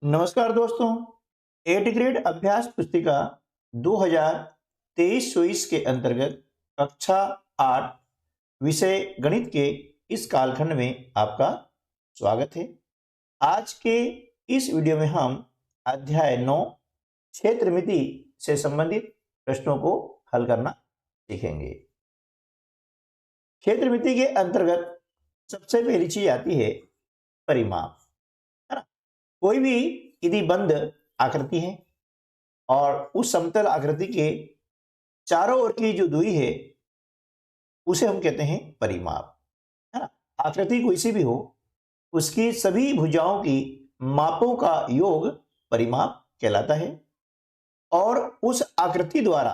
नमस्कार दोस्तों। 8th grade अभ्यास पुस्तिका 2023-24 के अंतर्गत कक्षा 8 विषय गणित के इस कालखंड में आपका स्वागत है। आज के इस वीडियो में हम अध्याय 9 क्षेत्रमिति से संबंधित प्रश्नों को हल करना सीखेंगे। क्षेत्रमिति के अंतर्गत सबसे पहली चीज आती है परिमाप, है ना। कोई भी यदि बंद आकृति है और उस समतल आकृति के चारों ओर की जो दूरी है उसे हम कहते हैं परिमाप, है ना। आकृति कोई सी भी हो, उसकी सभी भुजाओं की मापों का योग परिमाप कहलाता है और उस आकृति द्वारा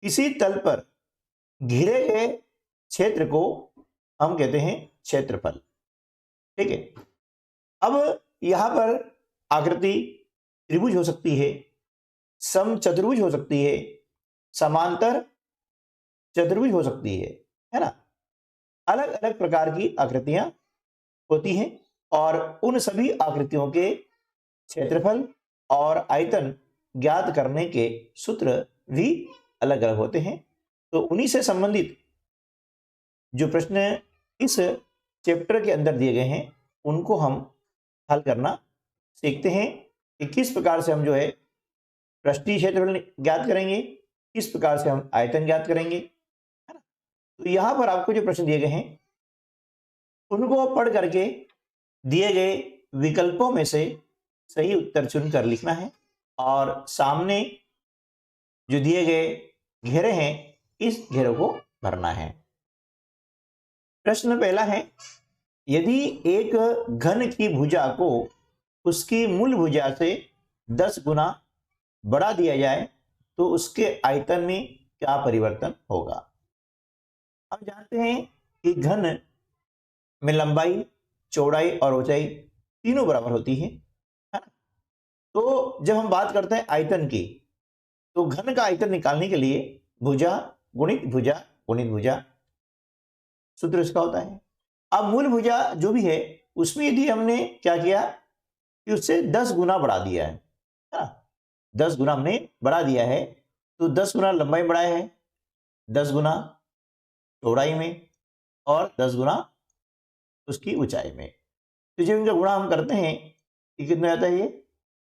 किसी तल पर घिरे गए क्षेत्र को हम कहते हैं क्षेत्रफल। ठीक है। अब यहां पर आकृति त्रिभुज हो सकती है, समचतुर्भुज हो सकती है, समांतर चतुर्भुज हो सकती है ना। अलग अलग प्रकार की आकृतियां होती हैं और उन सभी आकृतियों के क्षेत्रफल और आयतन ज्ञात करने के सूत्र भी अलग अलग होते हैं। तो उन्हीं से संबंधित जो प्रश्न इस चैप्टर के अंदर दिए गए हैं उनको हम हल करना सीखते हैं कि किस प्रकार से हम जो है पृष्ठीय क्षेत्रफल ज्ञात करेंगे, किस प्रकार से हम आयतन ज्ञात करेंगे, है ना। तो यहां पर आपको जो प्रश्न दिए गए हैं उनको पढ़ करके दिए गए विकल्पों में से सही उत्तर चुनकर लिखना है और सामने जो दिए गए घेरे हैं इस घेरे को भरना है। प्रश्न पहला है, यदि एक घन की भुजा को उसकी मूल भुजा से 10 गुना बढ़ा दिया जाए तो उसके आयतन में क्या परिवर्तन होगा। हम जानते हैं कि घन में लंबाई, चौड़ाई और ऊंचाई तीनों बराबर होती है ना। तो जब हम बात करते हैं आयतन की, तो घन का आयतन निकालने के लिए भुजा गुणित भुजा गुणित भुजा सूत्र इसका होता है। अब मूल भुजा जो भी है उसमें यदि हमने क्या किया कि उससे 10 गुना बढ़ा दिया है ना, 10 गुना हमने बढ़ा दिया है, तो 10 गुना लंबाई बढ़ाया है, 10 गुना चौड़ाई में और 10 गुना उसकी ऊंचाई में। तो जब इनका गुणा हम करते हैं कि कितना आता है,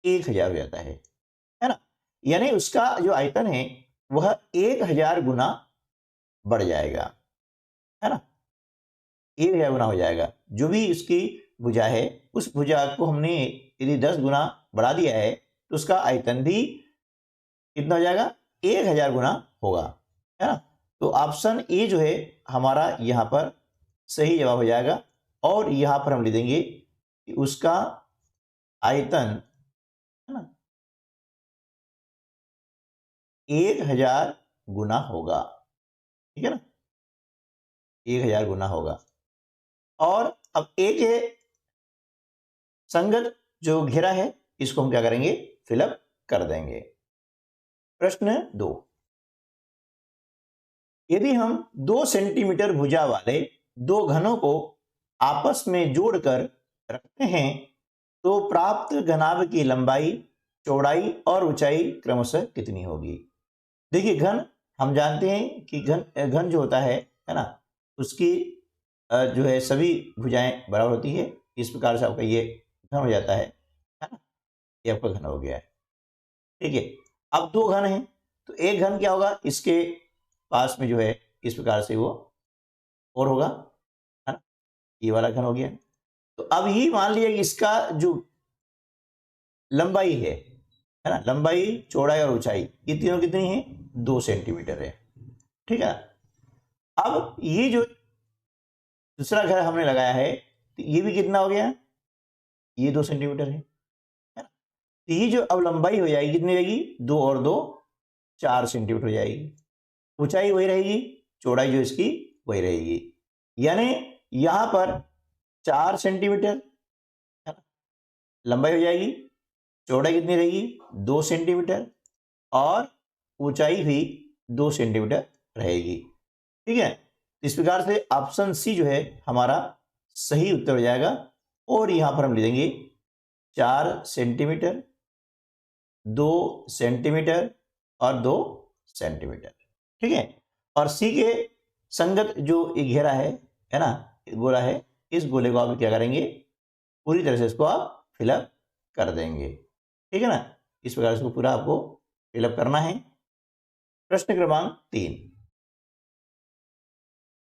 ये 1000 हो जाता है ना। यानी उसका जो आयतन है वह 1000 गुना बढ़ जाएगा, है ना। 1000 गुना हो जाएगा। जो भी उसकी भुजा है उस भुजा को हमने यदि 10 गुना बढ़ा दिया है तो उसका आयतन भी कितना हो जाएगा, 1000 गुना होगा, है ना। तो ऑप्शन ए जो है हमारा यहाँ पर सही जवाब हो जाएगा और यहाँ पर हम लिख देंगे कि उसका आयतन, है ना, 1000 गुना होगा। ठीक है ना, 1000 गुना होगा। और अब एक है संगत जो घेरा है इसको हम क्या करेंगे, फिलअप कर देंगे। प्रश्न 2, यदि हम 2 सेंटीमीटर भुजा वाले दो घनों को आपस में जोड़कर रखते हैं तो प्राप्त घनाभ की लंबाई, चौड़ाई और ऊंचाई क्रमशः कितनी होगी। देखिए घन हम जानते हैं कि घन जो होता है ना, उसकी जो है सभी भुजाएं बराबर होती है। इस प्रकार से आपका ये घन हो जाता है ना, ये आपका घन हो गया है। ठीक है। अब 2 घन हैं तो एक घन क्या होगा, इसके पास में जो है इस प्रकार से वो और होगा, है ना, ये वाला घन हो गया। तो अब ये मान लिया कि इसका जो लंबाई है ना, लंबाई, चौड़ाई और ऊंचाई ये तीनों कितनी है, 2 सेंटीमीटर है। ठीक है। अब ये जो दूसरा घर हमने लगाया है तो ये भी कितना हो गया, ये 2 सेंटीमीटर है ना। तो ये जो अब लंबाई हो जाएगी कितनी रहेगी, 2 और 2 4 सेंटीमीटर हो जाएगी। ऊंचाई वही रहेगी, चौड़ाई जो इसकी वही रहेगी। यानी यहां पर 4 सेंटीमीटर, है ना, लंबाई हो जाएगी, चौड़ाई कितनी रहेगी, 2 सेंटीमीटर और ऊंचाई भी 2 सेंटीमीटर रहेगी। ठीक है। इस प्रकार से ऑप्शन सी जो है हमारा सही उत्तर हो जाएगा और यहां पर हम लिख देंगे 4 सेंटीमीटर, 2 सेंटीमीटर और 2 सेंटीमीटर। ठीक है, और सी के संगत जो एक घेरा है ना, गोला है, इस गोले को आप क्या करेंगे, पूरी तरह से इसको आप फिलअप कर देंगे। ठीक है ना, इस प्रकार इसको पूरा आपको फिलअप करना है। प्रश्न क्रमांक 3,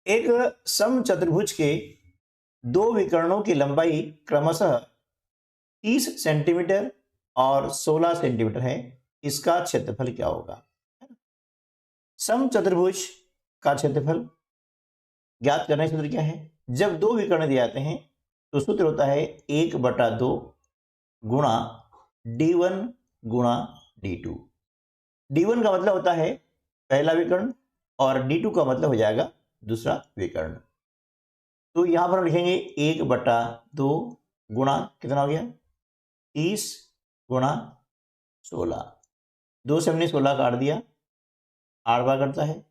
एक समचतुर्भुज के दो विकर्णों की लंबाई क्रमशः 30 सेंटीमीटर और 16 सेंटीमीटर है, इसका क्षेत्रफल क्या होगा। समचतुर्भुज का क्षेत्रफल ज्ञात करने का सूत्र क्या है, जब दो विकर्ण दिए जाते हैं तो सूत्र होता है 1/2 गुणा d1 गुणा d2। d1 का मतलब होता है पहला विकर्ण और d2 का मतलब हो जाएगा दूसरा विकर्ण। तो यहां पर हम लिखेंगे 1/2 गुणा कितना हो गया 30 गुणा 16, 2 से हमने 16 काट दिया, 8 बार करता है,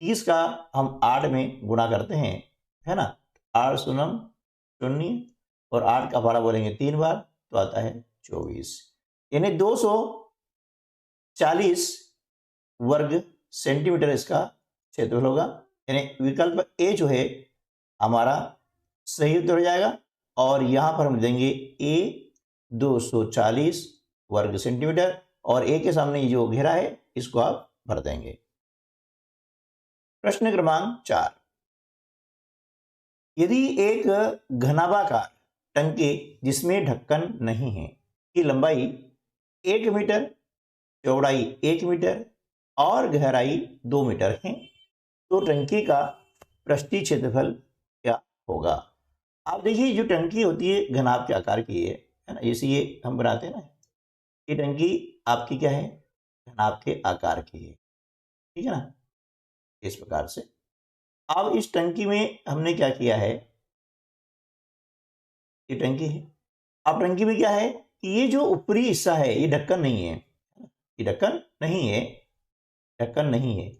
30 का हम 8 में गुणा करते हैं, है ना, 8 शून्य 0 और 8 का भाड़ा बोलेंगे 3 बार तो आता है 24, यानी 240 वर्ग सेंटीमीटर इसका क्षेत्रफल होगा। यानी विकल्प ए जो है हमारा सही उत्तर हो जाएगा, और यहां पर हम देंगे ए 240 वर्ग सेंटीमीटर, और ए के सामने जो घेरा है इसको आप भर देंगे। प्रश्न क्रमांक 4, यदि एक घनाभाकार टंकी जिसमें ढक्कन नहीं है की लंबाई 1 मीटर, चौड़ाई 1 मीटर और गहराई 2 मीटर है, तो टंकी का पृष्ठीय क्षेत्रफल क्या होगा। आप देखिए जो टंकी होती है घनाभ के आकार की है ना, जैसे ये हम बनाते हैं ना, ये टंकी आपकी क्या है घनाभ के आकार की है। ठीक है ना, इस प्रकार से अब इस टंकी में हमने क्या किया है, ये टंकी है, अब टंकी में क्या है कि ये जो ऊपरी हिस्सा है ये ढक्कन नहीं है, ये ढक्कन नहीं है, ढक्कन नहीं है,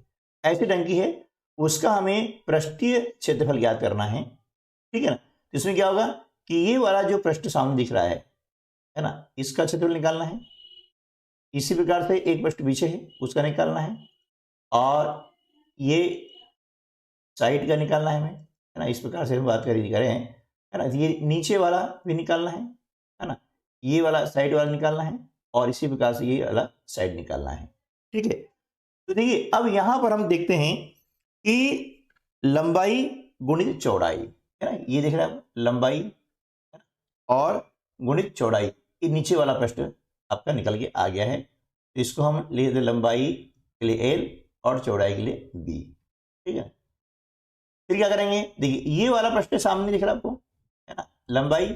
ऐसी टंकी है, उसका हमें पृष्ठीय क्षेत्रफल ज्ञात करना है। ठीक है ना, तो इसमें क्या होगा कि ये वाला जो पृष्ठ सामने दिख रहा है ना, इसका क्षेत्रफल निकालना है। इसी प्रकार से एक पृष्ठ पीछे है उसका निकालना है, और ये साइड का निकालना है हमें, है ना, इस प्रकार से हम बात करें है ना, ये नीचे वाला भी निकालना है ना, ये वाला साइड वाला निकालना है, और इसी प्रकार से ये वाला साइड निकालना है। ठीक है, तो देखिए अब यहां पर हम देखते हैं कि लंबाई गुणित चौड़ाई, है ना, ये देख रहे हैं लंबाई और गुणित चौड़ाई, ये नीचे वाला पृष्ठ आपका निकल के आ गया है, तो इसको हम लिख दें लंबाई के लिए L और चौड़ाई के लिए B। ठीक है, फिर क्या करेंगे, देखिए ये वाला पृष्ठ सामने दिख रहा है आपको, है ना, लंबाई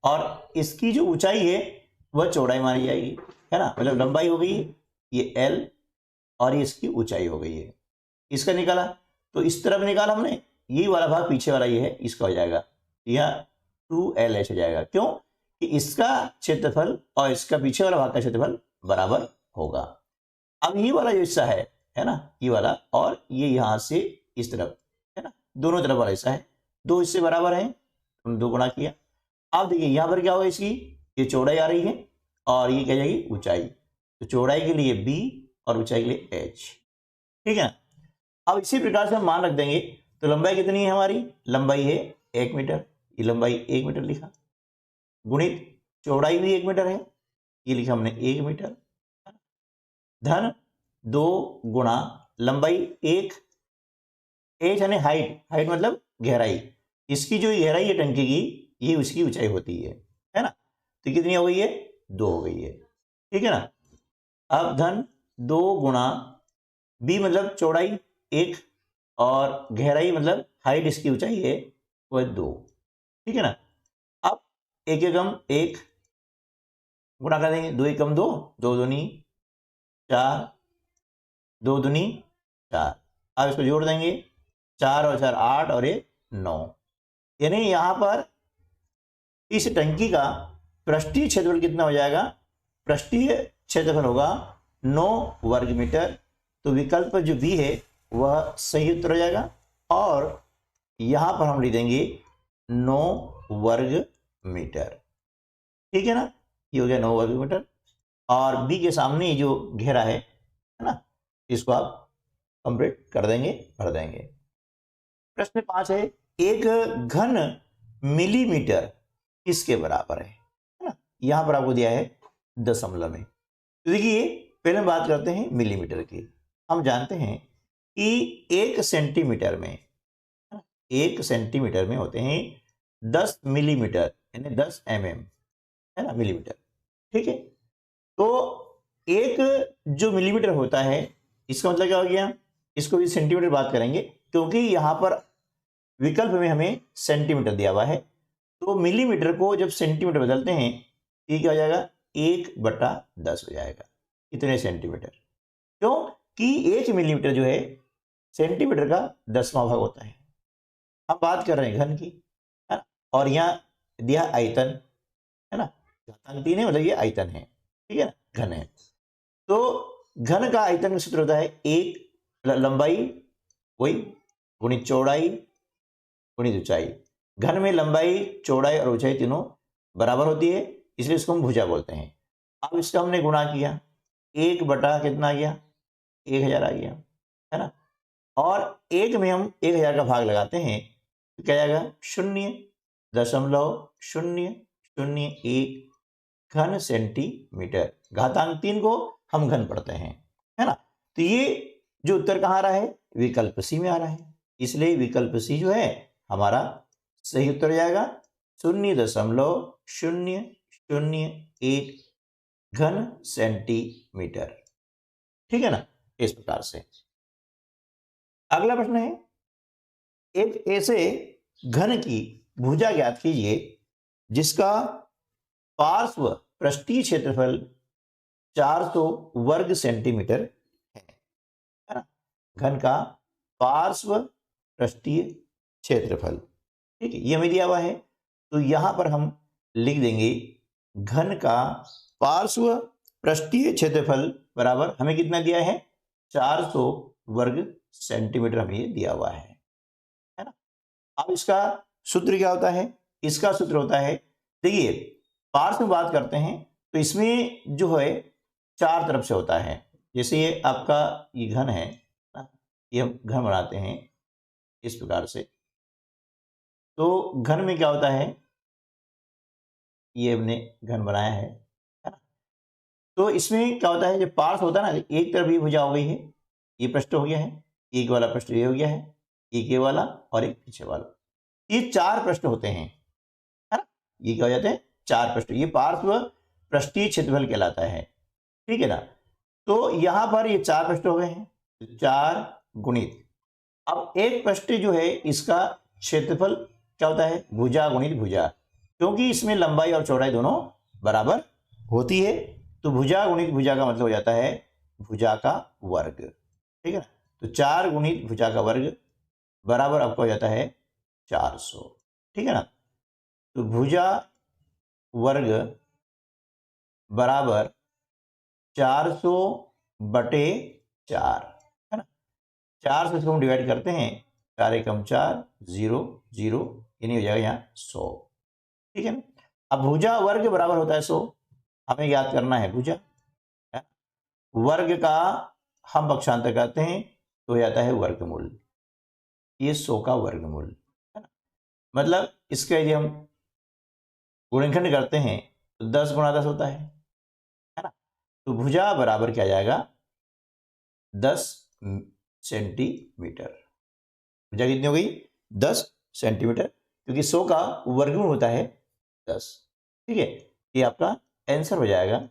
और इसकी जो ऊंचाई है वह चौड़ाई मानी जाएगी, है ना, मतलब लंबाई हो गई ये L और ये इसकी ऊंचाई हो गई है, इसका निकाला, तो इस तरफ निकाला हमने, ये वाला भाग पीछे वाला ये है इसका हो जाएगा, यह 2LH हो जाएगा, क्यों कि इसका क्षेत्रफल और इसका पीछे वाला भाग का क्षेत्रफल बराबर होगा। अब ये वाला जो हिस्सा है ना, ये वाला और ये यहां से इस तरफ, है ना, दोनों तरफ वाला हिस्सा है, दो हिस्से बराबर हैं, हम 2 गुणा किया। अब देखिए यहां पर क्या होगा, इसकी ये चौड़ाई आ रही है और ये क्या जाएगी ऊंचाई, तो चौड़ाई के लिए B और ऊंचाई के लिए H। ठीक है ना, अब इसी प्रकार से हम मान रख देंगे, तो लंबाई कितनी है हमारी, लंबाई है 1 मीटर, ये लंबाई 1 मीटर लिखा, गुणित चौड़ाई भी 1 मीटर है, ये लिखा हमने 1 मीटर, धन 2 गुणा लंबाई 1, H यानी हाइट मतलब गहराई, इसकी जो गहराई है टंकी की ये उसकी ऊंचाई होती है ना, तो कितनी हो गई है 2 हो गई है। ठीक है ना, अब धन 2 गुणा B मतलब चौड़ाई 1 और गहराई मतलब हाइट इसकी ऊंचाई है वह 2। ठीक है ना, अब 1 एकम 1 गुणा कर देंगे, 2 एकम 2, 2 दूनी 4, 2 दूनी 4, अब इसको जोड़ देंगे, 4 और 4 8 और 1 9, यानी यहां पर इस टंकी का पृष्ठीय क्षेत्रफल कितना हो जाएगा, पृष्ठीय क्षेत्रफल होगा 9 वर्ग मीटर, तो विकल्प जो B है वह सही उत्तर हो जाएगा, और यहां पर हम लिख देंगे 9 वर्ग मीटर। ठीक है ना, ये हो गया 9 वर्ग मीटर, और बी के सामने ये जो घेरा है ना, इसको आप कंप्लीट कर देंगे, भर देंगे। प्रश्न 5 है, एक घन मिलीमीटर किसके बराबर है ना। यहां पर आपको दिया है दशमलव में। तो देखिए पहले हम बात करते हैं मिलीमीटर की। हम जानते हैं कि 1 सेंटीमीटर में, 1 सेंटीमीटर में होते हैं 10 मिलीमीटर, यानी 10 mm है ना, मिलीमीटर। ठीक है, तो एक जो मिलीमीटर होता है, इसका मतलब क्या हो गया, इसको भी सेंटीमीटर बात करेंगे, क्योंकि यहां पर विकल्प में हमें सेंटीमीटर दिया हुआ है। तो मिलीमीटर को जब सेंटीमीटर बदलते हैं, ये क्या हो जाएगा, 1/10 हो जाएगा, इतने सेंटीमीटर। क्यों कि 1 मिलीमीटर जो है सेंटीमीटर का 10वां भाग होता है। हम बात कर रहे हैं घन की, है ना, और यहाँ दिया आयतन, है ना, घातांक 3 है, मतलब ये आयतन है, ठीक है ना, घन है। तो घन का आयतन का सूत्र होता है 1 लंबाई वही गुणित चौड़ाई गुणित ऊंचाई। घन में लंबाई, चौड़ाई और ऊंचाई तीनों बराबर होती है, इसलिए इसको हम भुजा बोलते हैं। अब इसका हमने गुणा किया, 1 बटा कितना आ गया, 1000 आ गया, है ना, और 1 में हम 1000 का भाग लगाते हैं तो क्या जाएगा, 0.001 घन सेंटीमीटर। घातांक 3 को हम घन पढ़ते हैं, है ना। तो ये जो उत्तर कहाँ आ रहा है, विकल्प सी में आ रहा है, इसलिए विकल्प सी जो है हमारा सही उत्तर हो जाएगा, 0.001 घन सेंटीमीटर। ठीक है ना, इस प्रकार से। अगला प्रश्न है, एक ऐसे घन की भुजा ज्ञात कीजिए जिसका पार्श्व पृष्ठीय क्षेत्रफल 400 वर्ग सेंटीमीटर है ना। घन का पार्श्व पृष्ठीय क्षेत्रफल, ठीक है, ये हमें दिया हुआ है। तो यहां पर हम लिख देंगे घन का पार्श्व पृष्ठीय क्षेत्रफल बराबर हमें कितना दिया है, 400 वर्ग सेंटीमीटर हमें ये दिया हुआ है ना। अब इसका सूत्र क्या होता है, इसका सूत्र होता है, देखिए पार्श्व में बात करते हैं तो इसमें जो है 4 तरफ से होता है। जैसे ये आपका ये घन है ना, ये हम घन बनाते हैं इस प्रकार से। तो घन में क्या होता है, ये हमने घन बनाया है ना। तो इसमें क्या होता है, जब पार्श्व होता है ना, एक तरफ ये भुजा हो गई है, ये पृष्ठ हो गया है, एक वाला पृष्ठ ये हो गया है, एक ये वाला और एक पीछे वाला, ये 4 पृष्ठ होते हैं, है ना। ये क्या हो जाते हैं, 4 पृष्ठ, ये पार्श्व पृष्ठीय क्षेत्रफल कहलाता है, ठीक है ना। तो यहां पर ये 4 पृष्ठ हो गए हैं, 4 गुणित, अब एक पृष्ठ जो है इसका क्षेत्रफल क्या होता है, भुजा गुणित भुजा, क्योंकि इसमें लंबाई और चौड़ाई दोनों बराबर होती है। तो भुजा गुणित भुजा का मतलब हो जाता है भुजा का वर्ग, ठीक है ना। तो 4 गुणित भुजा का वर्ग बराबर आपका हो जाता है 400, ठीक है ना। तो भुजा वर्ग बराबर 400 बटे 4, है ना। 4 से इसको हम डिवाइड करते हैं, 4 एकम 4, 0 0, यानी हो जाएगा यहाँ 100, ठीक है ना। अब भुजा वर्ग बराबर होता है 100, हमें याद करना है भुजा, वर्ग का हम पक्षांतर करते हैं तो हो जाता है वर्गमूल, ये 100 का वर्गमूल, है ना। मतलब इसका यदि हम गुणनखंड करते हैं तो 10 गुणा 10 होता है ना। तो भुजा बराबर क्या जाएगा, 10 सेंटीमीटर। भुजा कितनी हो गई, 10 सेंटीमीटर, क्योंकि 100 का वर्गमूल होता है 10, ठीक है। ये आपका आंसर हो जाएगा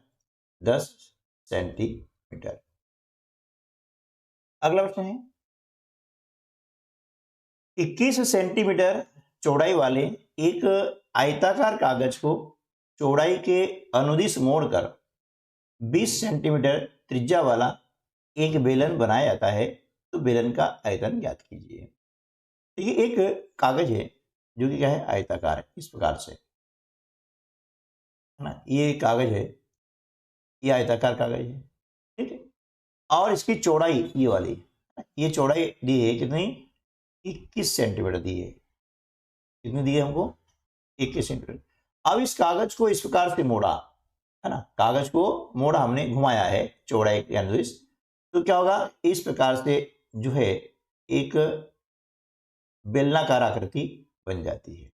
10 सेंटीमीटर। अगला प्रश्न है, 21 सेंटीमीटर चौड़ाई वाले एक आयताकार कागज को चौड़ाई के अनुदिश मोड़कर 20 सेंटीमीटर त्रिज्या वाला एक बेलन बनाया जाता है, तो बेलन का आयतन ज्ञात कीजिए। तो ये एक कागज है जो कि क्या है, आयताकार है, इस प्रकार से, है ना। ये कागज है, ये आयताकार कागज है, ठीक है, और इसकी चौड़ाई ये वाली, ये चौड़ाई दी है कितनी, 21 सेंटीमीटर दी है, कितनी दी है हमको, 21 सेंटीमीटर। अब इस कागज को इस प्रकार से मोड़ा, है ना, कागज को मोड़ा हमने, घुमाया है चौड़ाई के अनुसार, तो क्या होगा, इस प्रकार से जो है एक बेलनाकार आकृति बन जाती है।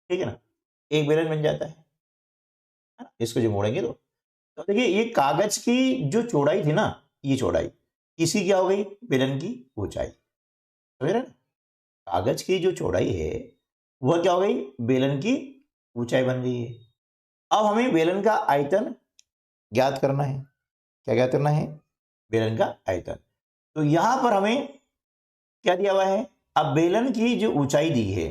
ठीक है ना, एक बेलन बन जाता है ना? इसको जो मोड़ेंगे तो देखिए ये कागज की जो चौड़ाई थी ना, ये चौड़ाई, इसी क्या हो गई, बेलन की ऊंचाई। समझ रहे हैं ना, कागज की जो चौड़ाई है वह क्या हो गई, बेलन की ऊंचाई बन गई है। अब हमें बेलन का आयतन ज्ञात करना है। क्या ज्ञात करना है, बेलन का आयतन। तो यहां पर हमें क्या दिया हुआ है, अब बेलन की जो ऊंचाई दी है,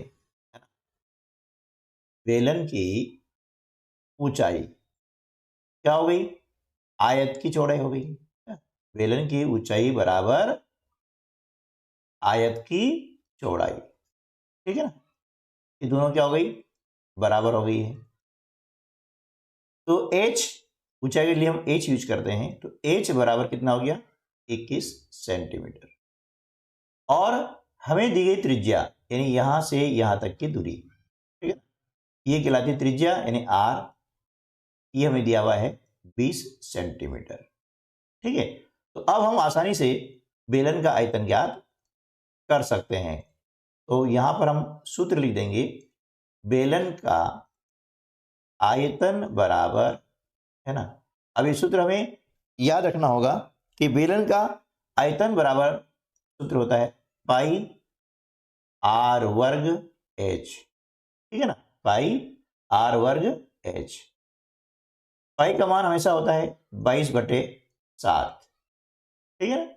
बेलन की ऊंचाई क्या हो गई, आयत की चौड़ाई हो गई। बेलन की ऊंचाई बराबर आयत की चौड़ाई। ठीक है ना, ये दोनों क्या हो गई, बराबर हो गई है। तो h, ऊंचाई के लिए हम h यूज करते हैं, तो h बराबर कितना हो गया, 21 सेंटीमीटर। और हमें दी गई त्रिज्या, यानी यहां से यहां तक की दूरी, ठीक है, ये कहलाती त्रिज्या यानी r, ये हमें दिया हुआ है 20 सेंटीमीटर। ठीक है, तो अब हम आसानी से बेलन का आयतन ज्ञात कर सकते हैं। तो यहां पर हम सूत्र लिख देंगे, बेलन का आयतन बराबर, है ना, अब ये सूत्र हमें याद रखना होगा कि बेलन का आयतन बराबर सूत्र होता है पाई आर वर्ग एच। ठीक है ना, पाई आर वर्ग एच। पाई का मान हमेशा होता है 22/7। ठीक है ना,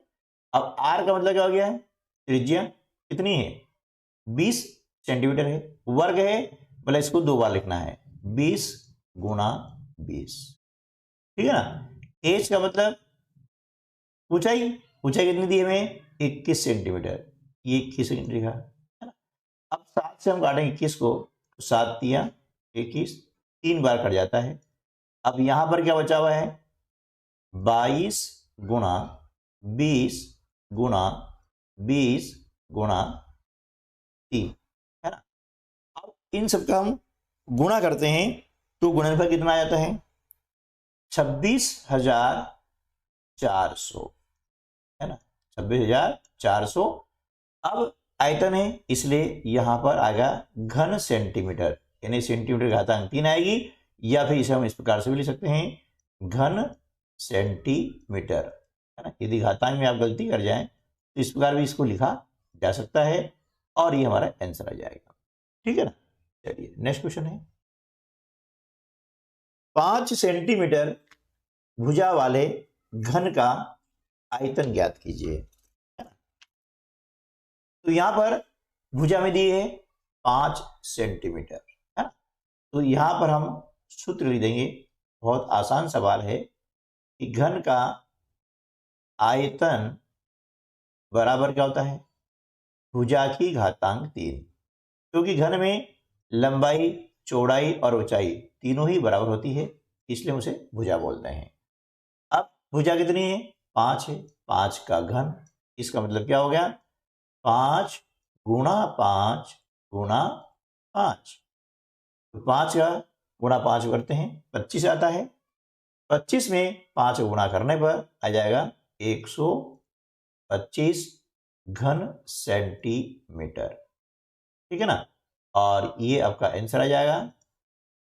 अब आर का मतलब क्या हो गया है, त्रिज्या कितनी है, 20 सेंटीमीटर है, वर्ग है, मतलब इसको 2 बार लिखना है, 20 गुणा 20। ठीक है ना, एच का मतलब ऊंचाई, ऊंचाई कितनी दी हमें, 21 सेंटीमीटर, ये 21 सेंटीमीटर लिखा है ना। अब 7 से हम काटेंगे 21 को, 7 तिया 21, 3 बार कट जाता है। अब यहां पर क्या बचा हुआ है, 22 गुणा 20 गुणा 20 गुणा 3, है ना। अब इन सबका हम गुणा करते हैं तो गुणनफल कितना आ जाता है, 26,400, है ना, 26,400। अब आयतन है इसलिए यहां पर आएगा घन सेंटीमीटर, यानी सेंटीमीटर घातांक 3 आएगी, या फिर इसे हम इस प्रकार से भी लिख सकते हैं, घन सेंटीमीटर, है ना। यदि घातांक में आप गलती कर जाएं तो इस प्रकार भी इसको लिखा जा सकता है, और ये हमारा आंसर आ जाएगा। ठीक है ना, चलिए नेक्स्ट क्वेश्चन है, 5 सेंटीमीटर भुजा वाले घन का आयतन ज्ञात कीजिए। तो यहां पर भुजा में दी है 5 सेंटीमीटर, है ना। तो यहां पर हम सूत्र लिख देंगे, बहुत आसान सवाल है, कि घन का आयतन बराबर क्या होता है, भुजा की घातांक 3, क्योंकि घन में लंबाई, चौड़ाई और ऊंचाई तीनों ही बराबर होती है, इसलिए उसे भुजा बोलते हैं। अब भुजा कितनी है, 5 है, 5 का घन, इसका मतलब क्या हो गया, 5 गुणा 5 गुणा 5, तो 5 का गुणा 5 करते हैं 25 आता है, 25 में 5 गुणा करने पर आ जाएगा 125 घन सेंटीमीटर। ठीक है ना, और ये आपका आंसर आ जाएगा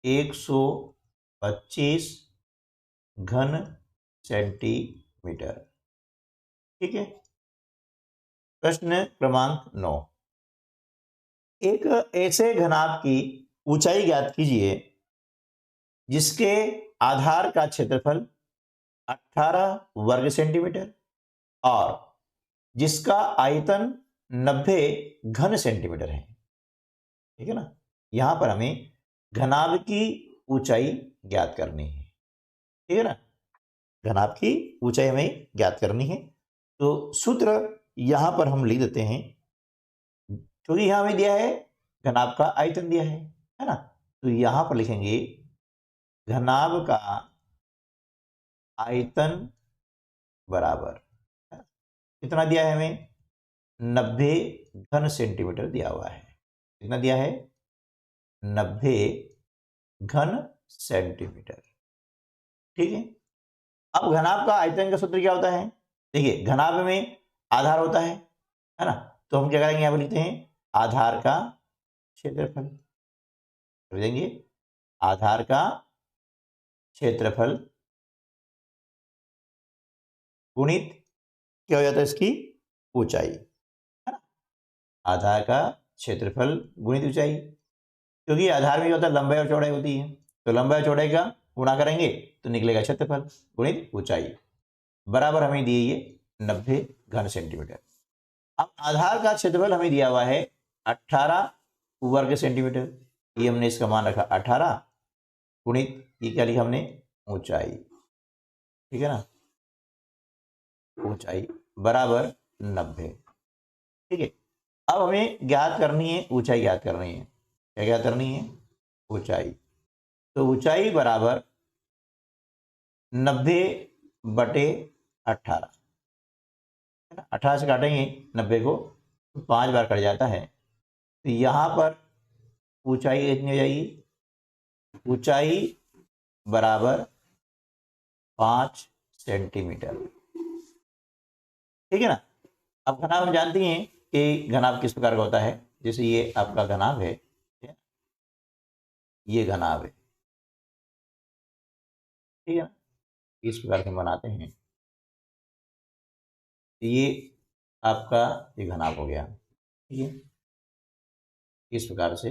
125 घन सेंटीमीटर। ठीक है, प्रश्न क्रमांक 9, एक ऐसे घनाभ की ऊंचाई ज्ञात कीजिए जिसके आधार का क्षेत्रफल 18 वर्ग सेंटीमीटर और जिसका आयतन 90 घन सेंटीमीटर है। ठीक है ना, यहां पर हमें घनाभ की ऊंचाई ज्ञात करनी है। ठीक है ना, घनाभ की ऊंचाई हमें ज्ञात करनी है, तो सूत्र यहां पर हम लिख देते हैं, क्योंकि यहां हमें दिया है घनाभ का आयतन दिया है ना, तो यहां पर लिखेंगे घनाभ का आयतन बराबर, कितना दिया है हमें, 90 घन सेंटीमीटर दिया हुआ है। कितना दिया है, 90 घन सेंटीमीटर। ठीक है, अब घनाभ का आयतन का सूत्र क्या होता है? देखिए, घनाभ में आधार होता है ना, तो हम क्या करेंगे, यहाँ पर लिखते हैं आधार का क्षेत्रफल, कर देंगे आधार का क्षेत्रफल गुणित क्या हो जाता है, इसकी ऊंचाई, है ना। आधार का क्षेत्रफल गुणित ऊंचाई, क्योंकि आधार में क्या होता है, लंबाई और चौड़ाई होती है, तो लंबाई और चौड़ाई का गुणा करेंगे तो निकलेगा क्षेत्रफल गुणित ऊंचाई, बराबर हमें दिए ये 90 घन सेंटीमीटर। अब आधार का क्षेत्रफल हमें दिया हुआ है 18 वर्ग सेंटीमीटर, ये हमने इसका मान रखा 18 गुणित ये क्या लिखा हमने, ऊंचाई, ठीक है ना, ऊंचाई बराबर 90। ठीक है, अब हमें ज्ञात करनी है ऊंचाई, ज्ञात करनी है, क्या ज्ञात करनी है, ऊंचाई। तो ऊंचाई बराबर 90/18, है ना। 18 से काटेंगे 90 को, 5 बार कट जाता है, तो यहाँ पर ऊंचाई कितनी हो जाएगी, ऊंचाई बराबर 5 सेंटीमीटर। ठीक है ना। अब घनाभ हम जानते हैं कि घनाभ किस प्रकार का होता है, जैसे ये आपका घनाभ है, ये घनाभ है, ठीक है ना, इस प्रकार से बनाते हैं, ये आपका ये घनाभ हो गया, ठीक है, इस प्रकार से।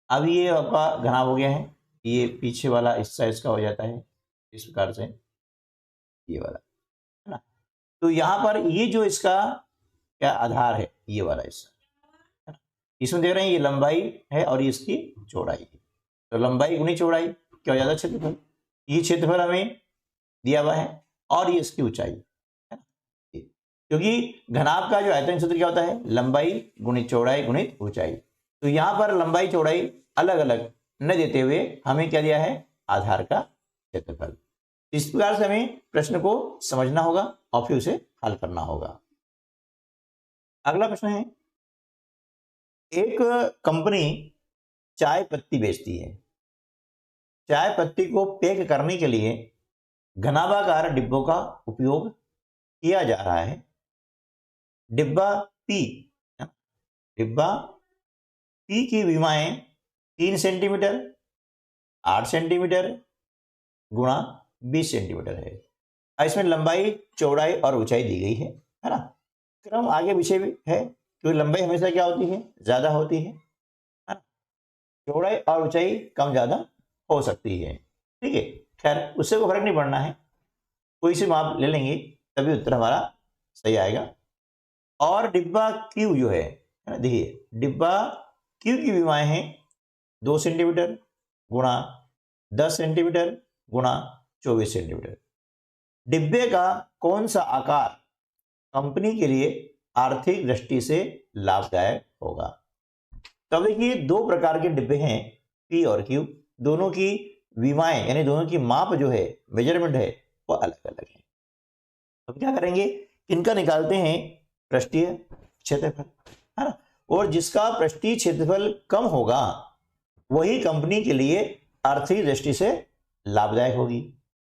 अब ये आपका घनाभ हो गया है, ये पीछे वाला हिस्सा इसका हो जाता है इस प्रकार से, ये वाला, है ना। तो यहाँ पर ये जो इसका क्या आधार है, ये वाला हिस्सा, है ना, इसमें देख रहे हैं ये लंबाई है और ये इसकी चौड़ाई है, तो लंबाई गुनी चौड़ाई क्या हो जाता है, क्षेत्रफल। ये क्षेत्रफल हमें दिया हुआ है और ये इसकी ऊंचाई, है ना, क्योंकि घनाभ का जो आयतन सूत्र क्या होता है, लंबाई गुणित चौड़ाई गुणित ऊंचाई। तो यहाँ पर लंबाई चौड़ाई अलग अलग न देते हुए हमें क्या दिया है, आधार का क्षेत्रफल। इस प्रकार से हमें प्रश्न को समझना होगा और फिर उसे हल करना होगा। अगला प्रश्न है, एक कंपनी चाय पत्ती बेचती है, चाय पत्ती को पैक करने के लिए घनाभाकार डिब्बों का उपयोग किया जा रहा है। डिब्बा पी, डिब्बा पी की विमाएं 3 सेंटीमीटर, 8 सेंटीमीटर गुणा 20 सेंटीमीटर है। इसमें लंबाई चौड़ाई और ऊंचाई दी गई है ना। क्रम आगे पीछे भी है, क्योंकि लंबाई हमेशा क्या होती है, ज्यादा होती है ना, चौड़ाई और ऊंचाई कम ज्यादा हो सकती है। ठीक है, खैर उससे कोई फर्क नहीं पड़ना है, कोई से माप ले लेंगे तभी उत्तर हमारा सही आएगा। और डिब्बा क्यू जो है, देखिए डिब्बा क्यू की विमाएं हैं 2 सेंटीमीटर गुणा 10 सेंटीमीटर गुणा 24 सेंटीमीटर। डिब्बे का कौन सा आकार कंपनी के लिए आर्थिक दृष्टि से लाभदायक होगा? तो देखिए 2 प्रकार के डिब्बे हैं, पी और क्यू, दोनों की विमाएं यानी दोनों की माप जो है, मेजरमेंट है, वो अलग अलग है। तो क्या करेंगे, इनका निकालते हैं पृष्ठीय क्षेत्रफल, है ना, और जिसका पृष्ठीय क्षेत्रफल कम होगा वही कंपनी के लिए आर्थिक दृष्टि से लाभदायक होगी।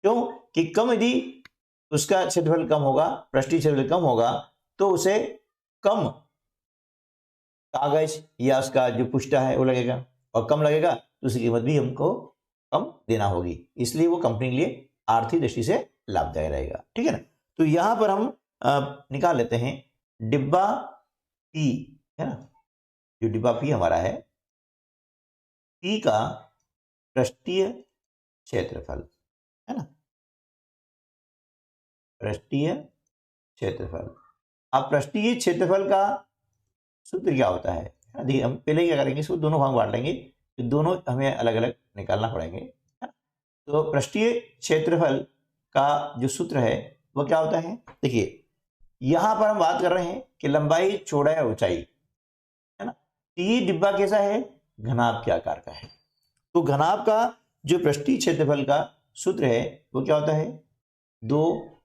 क्यों कि कम यदि उसका क्षेत्रफल कम होगा, पृष्ठीय क्षेत्रफल कम होगा, तो उसे कम कागज या उसका जो पुष्टा है वो लगेगा, और कम लगेगा तो उसकी कीमत भी हमको कम देना होगी, इसलिए वो कंपनी के लिए आर्थिक दृष्टि से लाभदायक रहेगा। ठीक है ना। तो यहां पर हम निकाल लेते हैं डिब्बा पी, है ना, जो डिब्बा पी हमारा है, पी का पृष्ठीय क्षेत्रफल, है ना, पृष्ठीय क्षेत्रफल। अब पृष्ठीय क्षेत्रफल का सूत्र क्या होता है, देखिए हम पहले क्या करेंगे, इसको दोनों भाग बांट लेंगे, तो दोनों हमें अलग अलग निकालना पड़ेंगे, है ना। तो पृष्ठीय क्षेत्रफल का जो सूत्र है वो क्या होता है, देखिए यहां पर हम बात कर रहे हैं कि लंबाई चौड़ाई और ऊंचाई, है ना। ये डिब्बा कैसा है, घनाभ के आकार का है, तो घनाभ का जो पृष्ठीय क्षेत्रफल का सूत्र है वो क्या होता है, 2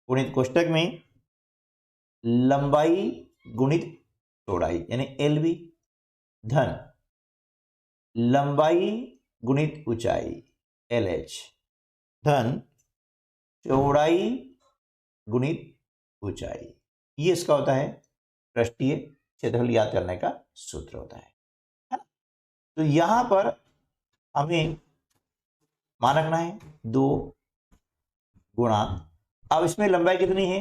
गुणित कोष्टक में लंबाई गुणित चौड़ाई यानी एल बी धन लंबाई गुणित ऊंचाई LH धन चौड़ाई गुणित ऊंचाई, ये इसका होता है पृष्ठीय क्षेत्रफल याद करने का सूत्र होता है ना। तो यहां पर हमें मान रखना है 2 गुणा, अब इसमें लंबाई कितनी है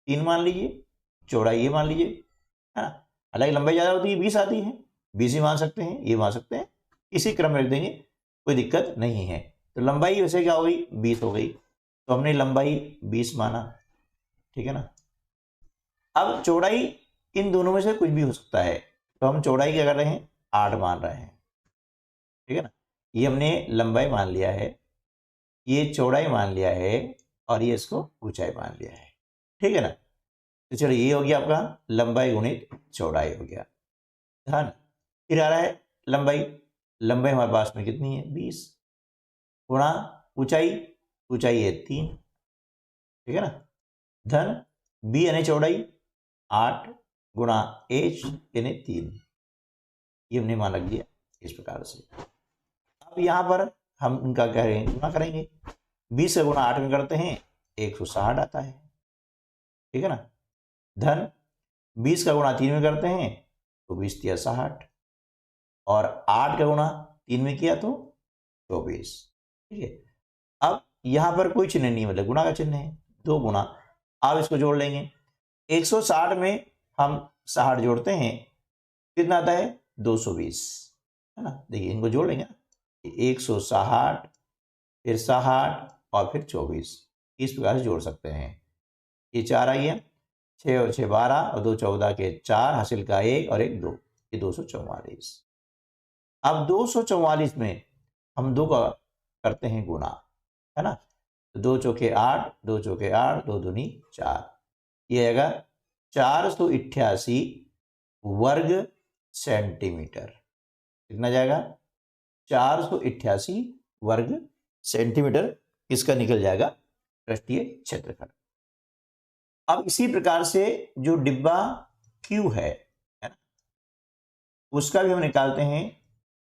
3 मान लीजिए, चौड़ाई ये मान लीजिए, है ना। हालांकि लंबाई ज्यादा होती है 20 आती है, 20 ही मान सकते हैं, ये मान सकते हैं, इसी क्रम में रख देंगे, कोई दिक्कत नहीं है। तो लंबाई वैसे क्या हो गई 20 हो गई, तो हमने लंबाई 20 माना, ठीक है ना। अब चौड़ाई इन दोनों में से कुछ भी हो सकता है, तो हम चौड़ाई क्या कर रहे हैं 8 मान रहे हैं, ठीक है ना। ये हमने लंबाई मान लिया है, ये चौड़ाई मान लिया है, और ये इसको ऊंचाई मान लिया है, ठीक है ना। तो चलो ये हो गया आपका लंबाई गुणित चौड़ाई हो गया धन, फिर आ रहा है लंबाई, लंबाई हमारे पास में कितनी है 20 गुणा ऊंचाई, ऊंचाई है 3, ठीक है ना, धन b यानी चौड़ाई 8 गुणा h यानी 3, ये हमने मान रख दिया इस प्रकार से। अब यहां पर हम इनका क्या करेंगे गुणा करेंगे, 20 से गुणा 8 में करते हैं 160 आता है, ठीक है ना, धन 20 का गुणा 3 में करते हैं तो 20 तिया 60, और 8 का गुणा 3 में किया तो 24, ठीक है। अब यहां पर कोई चिन्ह नहीं, मतलब गुणा का चिन्ह है, 2 गुणा, अब इसको जोड़ लेंगे, 160 में हम 60 जोड़ते हैं कितना आता है 220, है ना। देखिए इनको जोड़ लेंगे ना, 160 फिर 60 और फिर 24, इस प्रकार से जोड़ सकते हैं। ये 4 आ गया, 6 और 6 12 और 2 14 के 4, हासिल का 1 और 1 2, ये 244। अब 244 में हम 2 का करते हैं गुणा, है ना, तो 2 चौके 8, 2 चौके 8, 2 दूनी 4, ये आएगा 488 वर्ग सेंटीमीटर, कितना जाएगा 488 वर्ग सेंटीमीटर, इसका निकल जाएगा पृष्ठीय क्षेत्रफल। अब इसी प्रकार से जो डिब्बा Q है ना, उसका भी हम निकालते हैं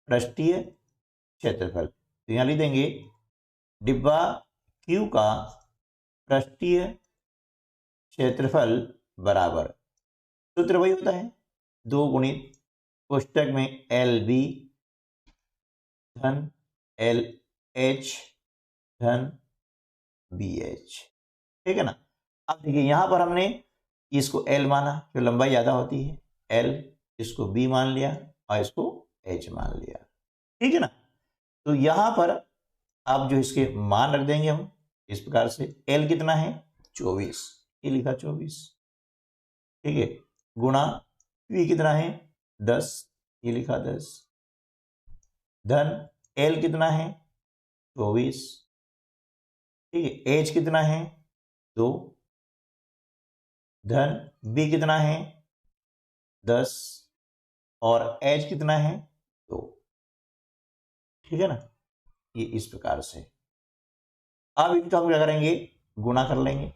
पृष्ठीय क्षेत्रफल। तो यहां लिख देंगे डिब्बा Q का पृष्ठीय क्षेत्रफल बराबर, सूत्र वही होता है 2 गुणित कोष्टक में LB धन LH धन BH, ठीक है ना। अब देखिए यहां पर हमने इसको L माना, जो लंबाई ज्यादा होती है L, इसको B मान लिया और इसको H मान लिया, ठीक है ना। तो यहां पर अब जो इसके मान रख देंगे हम इस प्रकार से, L कितना है 24, ये लिखा 24, ठीक है, गुणा V कितना है 10, ये लिखा 10, धन L कितना है 24, ठीक है, H कितना है 2, धन B कितना है 10 और H कितना है 2, ठीक है ना, ये इस प्रकार से। अब इनका हम क्या करेंगे गुणा कर लेंगे,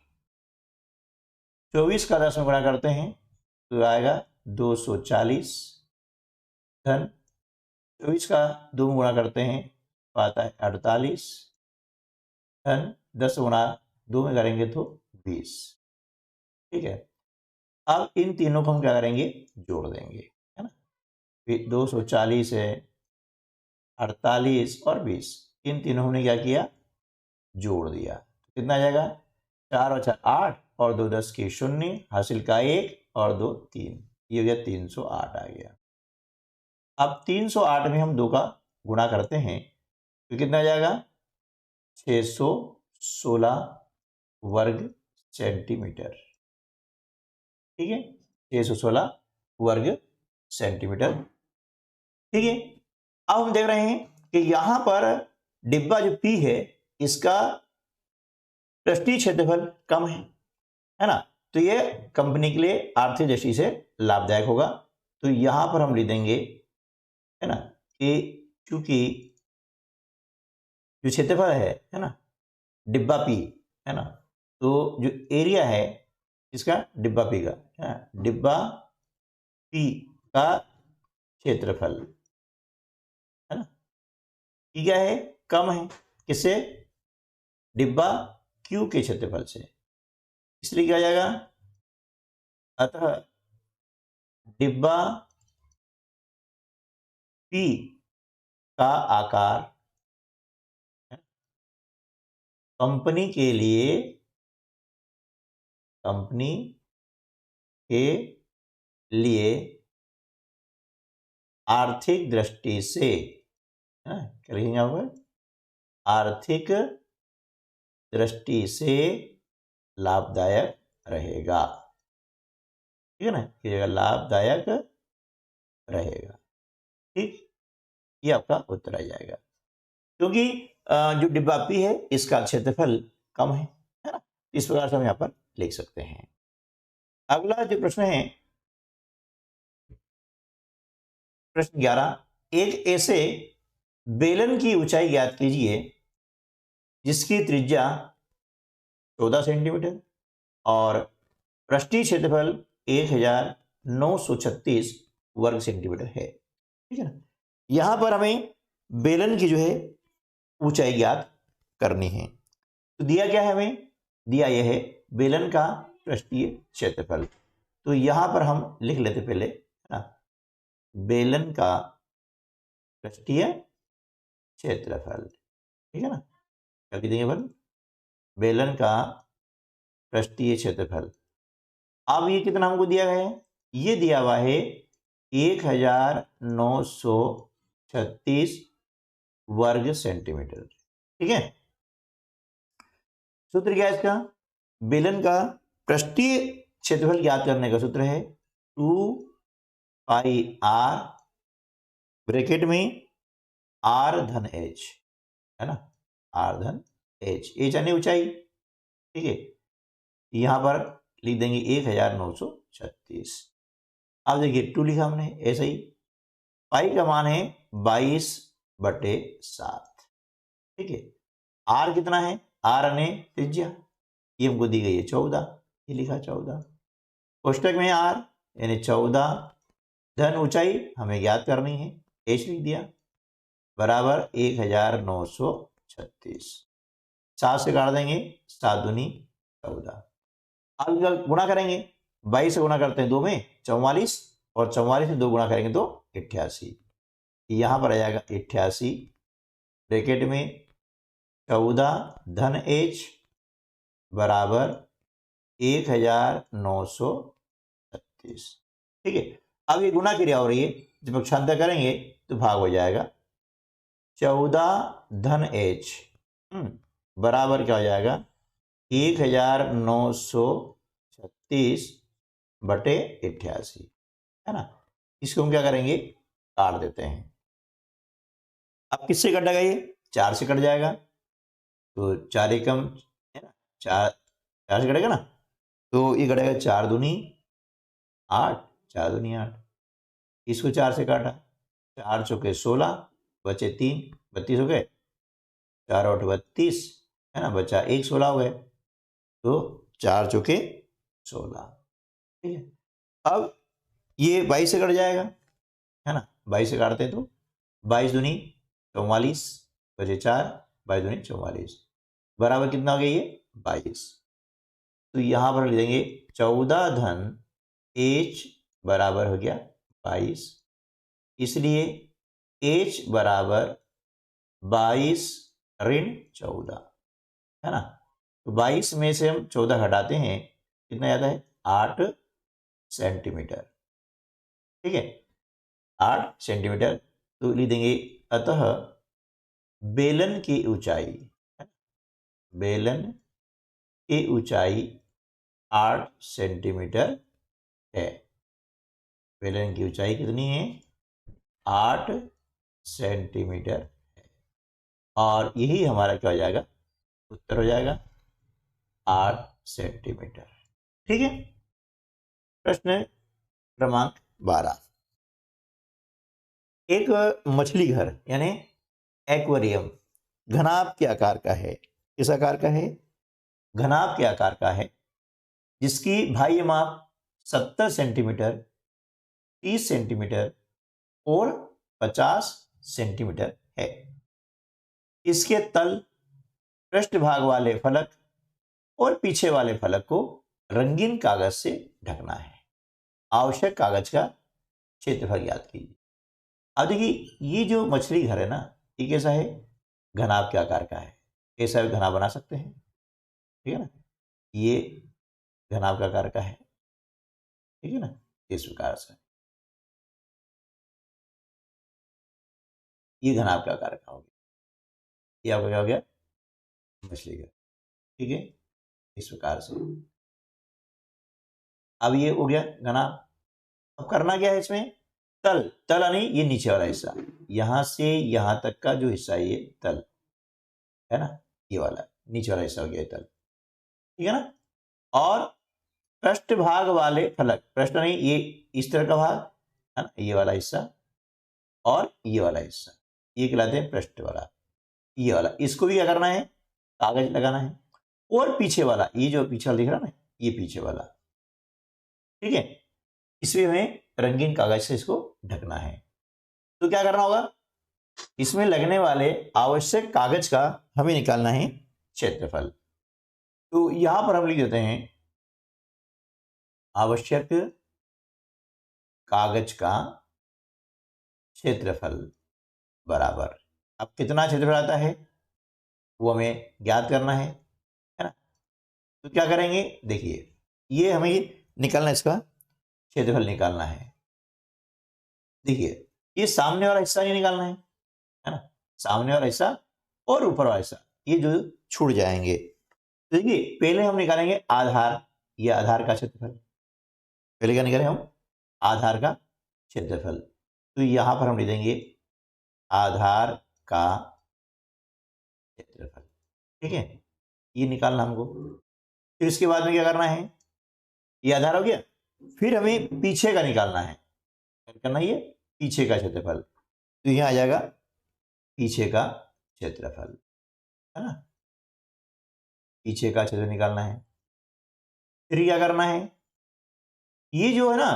24 का 10 में गुणा करते हैं तो आएगा 240, धन 24 का 2 में गुणा करते हैं तो आता है 48, धन 10 गुणा 2 में करेंगे तो 20, ठीक है। अब इन तीनों को हम क्या करेंगे जोड़ देंगे, है ना, फिर 240 है 48 और 20, इन तीनों हमने क्या किया जोड़ दिया, कितना आ जाएगा 4 और 4 8 और 2 10 की 0, हासिल का 1 और 2 3, ये हो गया 308 आ गया। अब 308 में हम 2 का गुणा करते हैं तो कितना आ जाएगा 616 वर्ग सेंटीमीटर, ठीक है, 616 वर्ग सेंटीमीटर, ठीक है। अब हम देख रहे हैं कि यहां पर डिब्बा जो P है इसका पृष्ठीय क्षेत्रफल कम है ना, तो ये कंपनी के लिए आर्थिक दृष्टि से लाभदायक होगा। तो यहां पर हम लिख देंगे, है ना, कि चूंकि जो क्षेत्रफल है ना डिब्बा P, है ना, तो जो एरिया है इसका डिब्बा P का, है ना, डिब्बा P का क्षेत्रफल, है ना, ये क्या है, कम है, किससे, डिब्बा क्यू के क्षेत्रफल से। इसलिए क्या हो जाएगा, अतः डिब्बा पी का आकार कंपनी के लिए आर्थिक दृष्टि से, क्या लिखेंगे यहाँ पर, आर्थिक दृष्टि से लाभदायक रहेगा। ठीक है ना, ये जगह लाभदायक रहेगा। ठीक, ये आपका उत्तर आ जाएगा, क्योंकि जो डिब्बा पी है इसका क्षेत्रफल कम है ना। इस प्रकार से हम यहाँ पर लिख सकते हैं। अगला जो प्रश्न है, प्रश्न 11, एक ऐसे बेलन की ऊंचाई ज्ञात कीजिए जिसकी त्रिज्या 14 सेंटीमीटर और पृष्ठीय क्षेत्रफल 1936 वर्ग सेंटीमीटर है। ठीक है ना, यहां पर हमें बेलन की जो है ऊंचाई ज्ञात करनी है। तो दिया क्या है, हमें दिया यह है बेलन का पृष्ठीय क्षेत्रफल। तो यहां पर हम लिख लेते पहले, है ना, बेलन का पृष्ठीय क्षेत्रफल। ठीक है ना, क्या लिख देंगे अपन, बेलन का पृष्ठीय क्षेत्रफल। अब ये कितना हमको दिया गया है, ये दिया हुआ है 1936 वर्ग सेंटीमीटर। ठीक है, सूत्र क्या है इसका, बेलन का पृष्ठीय क्षेत्रफल ज्ञात करने का सूत्र है 2πr ब्रैकेट में r धन h, है ना, r धन h, h यानी ऊंचाई। ठीक है, यहां पर लिख देंगे 1936। अब देखिए 2 लिखा हमने ऐसा ही, पाई का मान है 22/7। ठीक है, r कितना है, r यानी त्रिज्या, ये हमको दी गई है 14, ये लिखा 14, कोष्टक में r यानी 14 धन ऊंचाई हमें ज्ञात करनी है, h लिख दिया, बराबर 1936। 7 से काट देंगे, 7 दूनी 14। अब गुणा करेंगे, 22 से गुणा करते हैं 2 में 44, और 44 से 2 गुणा करेंगे तो 88। यहां पर आ जाएगा 88 ब्रैकेट में 14 धन h बराबर 1936। ठीक है, अब ये गुणा क्रिया हो रही है, जब पक्षांतर करेंगे तो भाग हो जाएगा, 14 धन h बराबर क्या हो जाएगा 1936/88, है ना। इसको हम क्या करेंगे, काट देते हैं। अब किससे कटेगा, ये 4 से कट जाएगा, तो 4 एकम, है ना, 4 से कटेगा ना, तो ये कटेगा 4 दूनी 8, 4 दूनी 8। इसको 4 से काटा, 4 चौके 16, बचे 3, 32 हो गए, 4 8 32, है ना, बचा 1, 16 हो गए, तो 4 चौके 16। ठीक है, अब ये 22 से कट जाएगा, है ना, 22 से काटते हैं तो 22 दूनी 44, बचे 4, 22 दूनी 44, बराबर कितना हो गया ये 22। तो यहां पर लिख देंगे 14 धन h बराबर हो गया 22, इसलिए h बराबर 22 ऋण 14, है ना। तो 22 में से हम 14 घटाते हैं, कितना आता है 8 सेंटीमीटर। ठीक है, 8 सेंटीमीटर। तो लिख देंगे अतः बेलन की ऊंचाई, बेलन की ऊंचाई 8 सेंटीमीटर है। बेलन की ऊंचाई कितनी है, 8 सेंटीमीटर है, और यही हमारा क्या हो जाएगा, उत्तर हो जाएगा 8 सेंटीमीटर। ठीक है, प्रश्न क्रमांक 12, एक मछली घर यानी एक्वेरियम घनाभ के आकार का है। किस आकार का है, घनाभ के आकार का है, जिसकी बाह्य माप 70 सेंटीमीटर, 30 सेंटीमीटर और 50 सेंटीमीटर है। इसके तल, पृष्ठभाग वाले फलक और पीछे वाले फलक को रंगीन कागज से ढकना है। आवश्यक कागज का क्षेत्रफल ज्ञात कीजिए। अब देखिए, ये जो मछली घर है ना, ये कैसा है? घनाभ के आकार का है। कैसा घना बना सकते हैं, ठीक है ना? ये घनाभ का आकार का है, ठीक है ना? इस प्रकार से ये घनाभ का आकार का हो गया। ये आपका क्या हो गया? मछली घर, ठीक है, इस प्रकार से। अब ये हो गया घनाभ। अब करना क्या है इसमें? तल, तल यानी ये नीचे वाला हिस्सा, यहां से यहां तक का जो हिस्सा है ये तल है ना, ये वाला नीचे वाला हिस्सा हो गया तल, ठीक है ना? और पृष्ठभाग वाले फलक, पृष्ठ नहीं, ये इस तरह का भाग है ना, ये वाला हिस्सा और ये वाला हिस्सा, ये कहलाते हैं पृष्ठ वाला। ये वाला, इसको भी क्या करना है? कागज लगाना है। और पीछे वाला, ये जो पीछे वाला दिख रहा है ना, ये पीछे वाला, ठीक है, इसमें हमें रंगीन कागज से इसको ढकना है। तो क्या करना होगा? इसमें लगने वाले आवश्यक कागज का हमें निकालना है क्षेत्रफल। तो यहां पर हम लिख देते हैं आवश्यक कागज का क्षेत्रफल बराबर, अब कितना क्षेत्रफल आता है वो हमें ज्ञात करना है ना? तो क्या करेंगे? देखिए, ये हमें निकालना, इसका क्षेत्रफल निकालना है। देखिए, ये सामने वाला हिस्सा नहीं निकालना है ना, सामने वाला हिस्सा और ऊपर वाला हिस्सा ये जो छूट जाएंगे। तो देखिए, पहले हम निकालेंगे आधार, ये आधार का क्षेत्रफल। पहले क्या निकालें हम? आधार का क्षेत्रफल। तो यहां पर हम लिख देंगे आधार का क्षेत्रफल, ठीक है, ये निकालना हमको। फिर इसके बाद में क्या करना है? ये आधार हो गया, फिर हमें पीछे का निकालना है। क्या करना है? ये पीछे का क्षेत्रफल। तो यहां आ जाएगा पीछे का क्षेत्रफल, है ना, पीछे का क्षेत्रफल निकालना है। फिर क्या करना है? ये जो है ना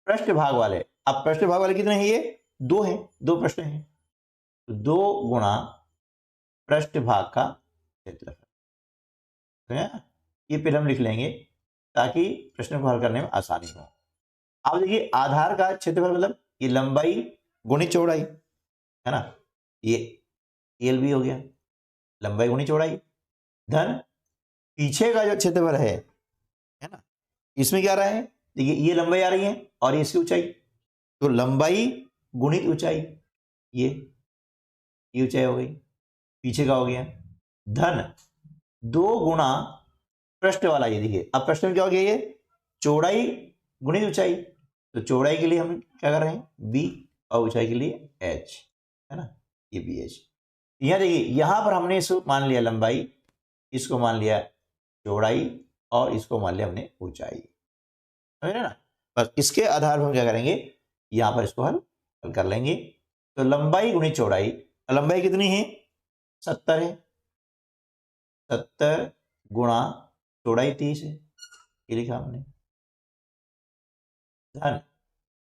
पृष्ठ भाग वाले, अब पृष्ठ भाग वाले कितने हैं? ये दो हैं, दो पृष्ठ हैं, तो 2 गुणा पृष्ठ भाग का क्षेत्रफल, तो ये फिर हम लिख लेंगे ताकि प्रश्न को हल करने में आसानी हो। अब देखिए, आधार का क्षेत्रफल मतलब ये लंबाई गुणित चौड़ाई है ना, ये एल भी हो गया, लंबाई गुणित चौड़ाई, धन पीछे का जो क्षेत्रफल है ना, इसमें क्या आ रहा है? देखिए, ये लंबाई आ रही है और ये इसकी ऊंचाई, तो लंबाई गुणित ऊंचाई, ये ऊंचाई हो गई, पीछे का हो गया, धन 2 गुणा पृष्ठ वाला, ये देखिए, अब पृष्ठ में क्या हो गया? ये चौड़ाई गुणित ऊंचाई, तो चौड़ाई के लिए हम क्या कर रहे हैं? बी, और ऊंचाई के लिए एच, है ना, ये बी एच। यहां देखिए, यहां पर हमने इसको मान लिया लंबाई, इसको मान लिया चौड़ाई और इसको मान लिया हमने ऊंचाई, समझ रहे ना? बस इसके आधार पर हम क्या करेंगे? यहां पर इसको हल कर लेंगे। तो लंबाई गुणित चौड़ाई, लंबाई कितनी है? 70 है, 70 गुणा चौड़ाई 30 है, ये लिखा हमने, धन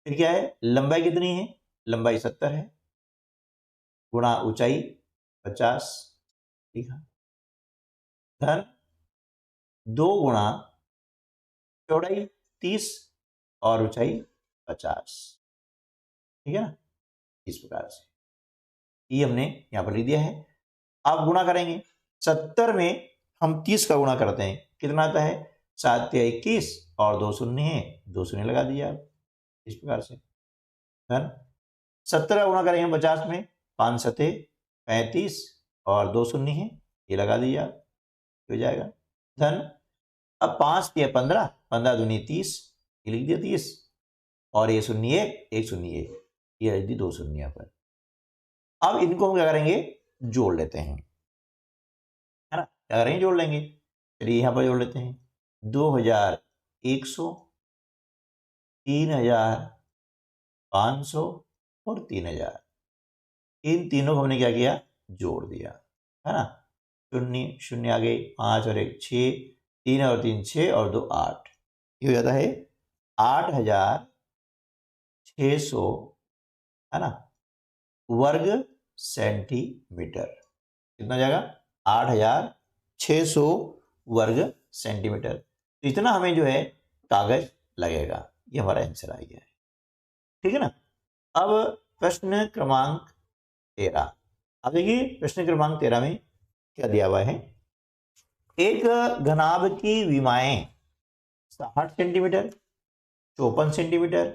फिर क्या है? लंबाई कितनी है? लंबाई 70 है, गुणा ऊंचाई 50 लिखा, धन 2 गुणा चौड़ाई 30 और ऊंचाई 50, ठीक है ना, इस प्रकार से ये हमने यहां पर लिख दिया है। अब गुणा करेंगे, 70 में हम 30 का गुणा करते हैं, कितना आता है? 7 या 21 और 2 शून्य है, 2 शून्य लगा दीजिए आप, इस प्रकार से, धन 70 का गुणा करेंगे 50 में, 5 सते 35 और 2 शून्य है, ये लगा दीजिए आप, हो जाएगा, धन अब 5 या 15, 15 दूनी 30, ये लिख दिया 30 और ये शून्य 1 शून्य 1, ये लिख दी 2 शून्य यहाँ पर। अब इनको हम क्या करेंगे? जोड़ लेते हैं, है ना, क्या करेंगे? जोड़ लेंगे, चलिए यहां पर जोड़ लेते हैं, 2100, 3500 और 3000, इन तीनों को हमने क्या किया? जोड़ दिया, है ना, शून्य शून्य आ गए, 5 और 1 6, 3 और 3 6 और 2 8, ये हो जाता है 8600, है ना, वर्ग सेंटीमीटर, कितना जाएगा 8600 वर्ग सेंटीमीटर। तो इतना हमें जो है कागज लगेगा। ये हमारा आंसर आ गया है। ठीक है ना। अब प्रश्न क्रमांक 13। अब देखिए प्रश्न क्रमांक 13 में क्या दिया हुआ है। एक घनाभ की विमाएं 60 सेंटीमीटर, 54 सेंटीमीटर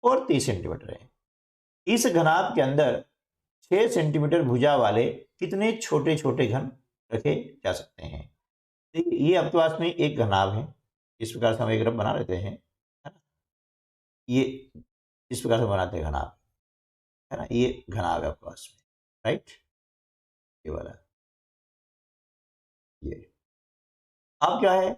और 30 सेंटीमीटर है। इस घनाभ के अंदर 6 सेंटीमीटर भुजा वाले कितने छोटे छोटे घन रखे जा सकते हैं। ये आपके पास में एक घनाभ है। इस प्रकार से हम एक ग्राफ बना लेते हैं, है ना। ये इस प्रकार से बनाते हैं घनाभ, है ना। ये घनाभ है आपके पास में, राइट। ये वाला, ये अब क्या है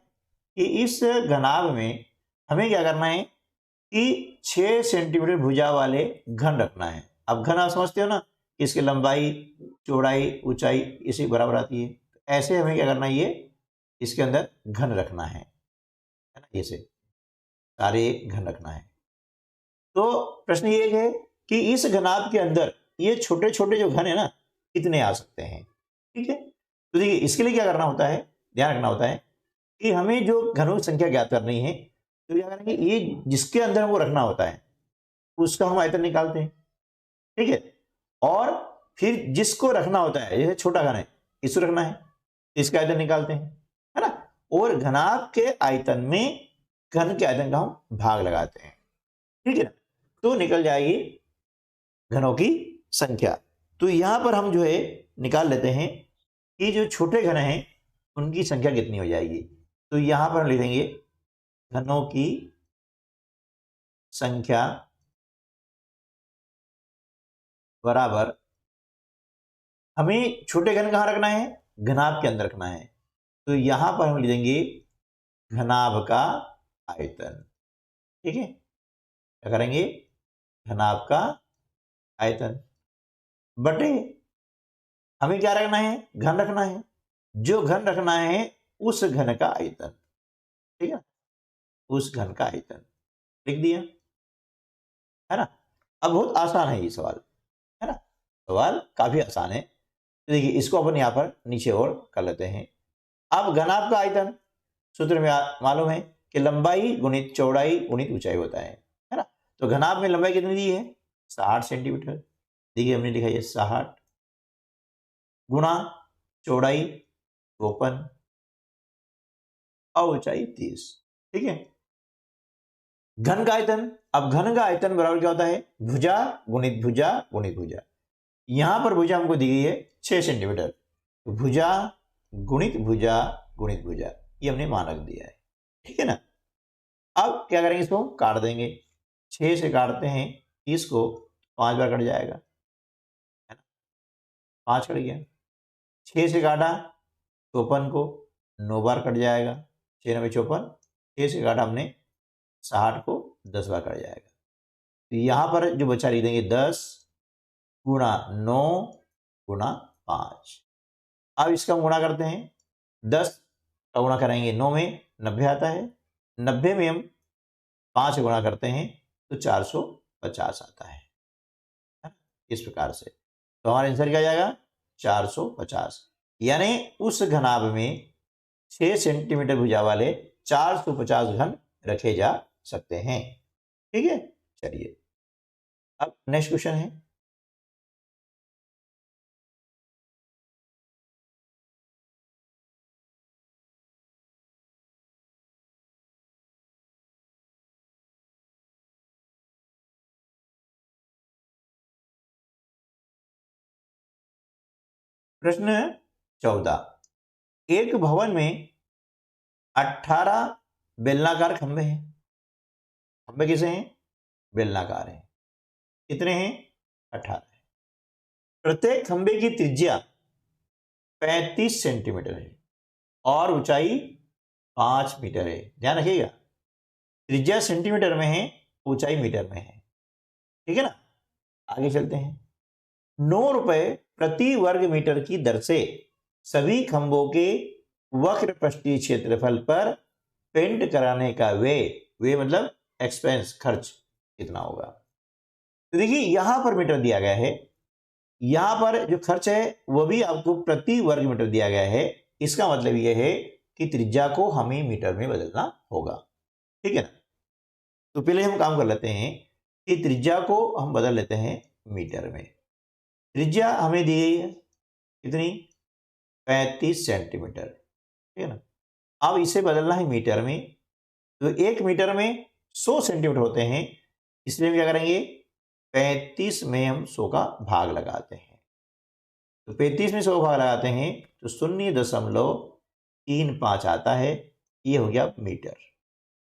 कि इस घनाभ में हमें क्या करना है कि 6 सेंटीमीटर भुजा वाले घन रखना है। अब घन आप समझते हो ना, इसकी लंबाई, चौड़ाई, ऊंचाई इसी बराबर आती है। ऐसे हमें क्या करना है, ये इसके अंदर घन रखना है ना। ऐसे सारे घन रखना है। तो प्रश्न ये है कि इस घनाभ के अंदर ये छोटे छोटे जो घन है ना, कितने आ सकते हैं। ठीक है। तो देखिए इसके लिए क्या करना होता है, ध्यान रखना होता है कि हमें जो घनों की संख्या ज्ञात करनी है, तो क्या करेंगे, ये जिसके अंदर वो रखना होता है उसका हम आयतन निकालते हैं। ठीक है। और फिर जिसको रखना होता है, जैसे छोटा घन है इसको रखना है, इसका आयतन निकालते हैं, है ना। और घनाभ के आयतन में घन के आयतन का हम भाग लगाते हैं। ठीक है ना। तो निकल जाएगी घनों की संख्या। तो यहां पर हम जो है निकाल लेते हैं कि जो छोटे घन हैं उनकी संख्या कितनी हो जाएगी। तो यहां पर हम लिखेंगे घनों की संख्या बराबर, हमें छोटे घन कहां रखना है, घनाभ के अंदर रखना है। तो यहां पर हम लिख देंगे घनाभ का आयतन। ठीक है। क्या करेंगे, घनाभ का आयतन बटे, हमें क्या रखना है, घन रखना है। जो घन रखना है उस घन का आयतन। ठीक है। उस घन का आयतन लिख दिया, है ना। अब बहुत आसान है ये सवाल, है ना। सवाल काफी आसान है। तो देखिए इसको अपन यहां पर नीचे और कर लेते हैं। अब घनाभ का आयतन सूत्र में मालूम है कि लंबाई गुणित चौड़ाई गुणित ऊंचाई होता है ना। तो घनाभ में लंबाई कितनी दी है, 60 सेंटीमीटर। देखिए हमने लिखा है 60 गुणा चौड़ाई 54 और ऊंचाई 30। ठीक है। घन का आयतन, अब घन का आयतन बराबर क्या होता है, भुजा गुणित भुजा गुणित भुजा। यहां पर भुजा हमको दी गई है 6 सेंटीमीटर, तो भुजा गुणित भुजा गुणित भुजा, ये हमने मान रख दिया है। ठीक है ना। अब क्या करेंगे, इसको काट देंगे। 6 से काटते हैं 30 को, 5 बार कट जाएगा, है ना। 5 कट गया। 6 से काटा 54 को, 9 बार कट जाएगा। 6 9 54, 6 से काटा हमने 60 को, 10 बार कट जाएगा। तो यहां पर जो बचा लिख देंगे 10 गुणा 9 गुणा 5। अब इसका गुणा करते हैं, 10 का गुणा करेंगे 9 में 90 आता है, 90 में हम 5 गुणा करते हैं तो 450 आता है ना? इस प्रकार से तो हमारा आंसर क्या जाएगा, 450। यानी उस घनाभ में 6 सेंटीमीटर भुजा वाले 450 घन रखे जा सकते हैं। ठीक है। चलिए अब नेक्स्ट क्वेश्चन है। प्रश्न 14। एक भवन में 18 बेलनाकार खंभे हैं। खंभे किसे हैं, बेलनाकार हैं। कितने हैं, 18 है। प्रत्येक खंभे की त्रिज्या 35 सेंटीमीटर है और ऊंचाई 5 मीटर है। ध्यान रखिएगा, त्रिज्या सेंटीमीटर में है, ऊंचाई मीटर में है। ठीक है ना। आगे चलते हैं। 9 रुपए प्रति वर्ग मीटर की दर से सभी खंभों के वक्र पृष्ठीय क्षेत्रफल पर पेंट कराने का वे मतलब एक्सपेंस, खर्च कितना होगा। तो देखिए यहां पर मीटर दिया गया है, यहां पर जो खर्च है वो भी आपको प्रति वर्ग मीटर दिया गया है। इसका मतलब यह है कि त्रिज्या को हमें मीटर में बदलना होगा, ठीक है ना। तो पहले हम काम कर लेते हैं कि त्रिज्या को हम बदल लेते हैं मीटर में। त्रिज्या हमें दी गई है कितनी, 35 सेंटीमीटर, ठीक है ना। अब इसे बदलना है मीटर में, तो 1 मीटर में 100 सेंटीमीटर होते हैं, इसलिए हम क्या करेंगे, 35 में हम 100 का भाग लगाते हैं। तो 35 में 100 भाग लगाते हैं तो 0.35 आता है, ये हो गया मीटर,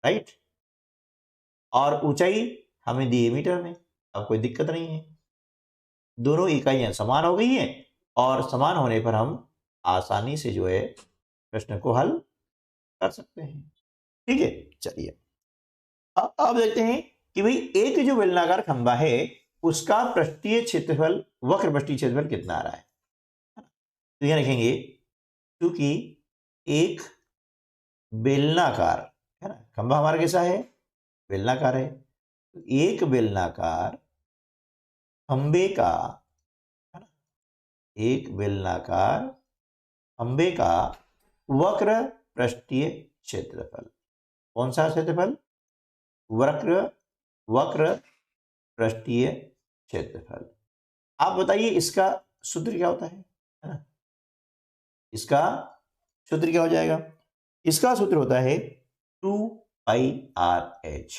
राइट। और ऊंचाई हमें दी है मीटर में, अब कोई दिक्कत नहीं है, दोनों इकाइयां समान हो गई हैं और समान होने पर हम आसानी से जो है प्रश्न को हल कर सकते हैं, ठीक है। चलिए अब देखते हैं कि भाई एक जो बेलनाकार खंभा है उसका पृष्ठीय क्षेत्रफल, वक्र पृष्ठीय क्षेत्रफल कितना आ रहा है। तो यह लिखेंगे क्योंकि एक बेलनाकार है ना, खंभा हमारा कैसा है, बेलनाकार है, तो एक बेलनाकार खंभे का, है ना, एक बेलनाकार खंभे का वक्र पृष्ठीय क्षेत्रफल, कौन सा क्षेत्रफल, वक्र वक्र पृष्ठीय क्षेत्रफल। आप बताइए इसका सूत्र क्या होता है ना, इसका सूत्र क्या हो जाएगा, इसका सूत्र होता है 2πRh,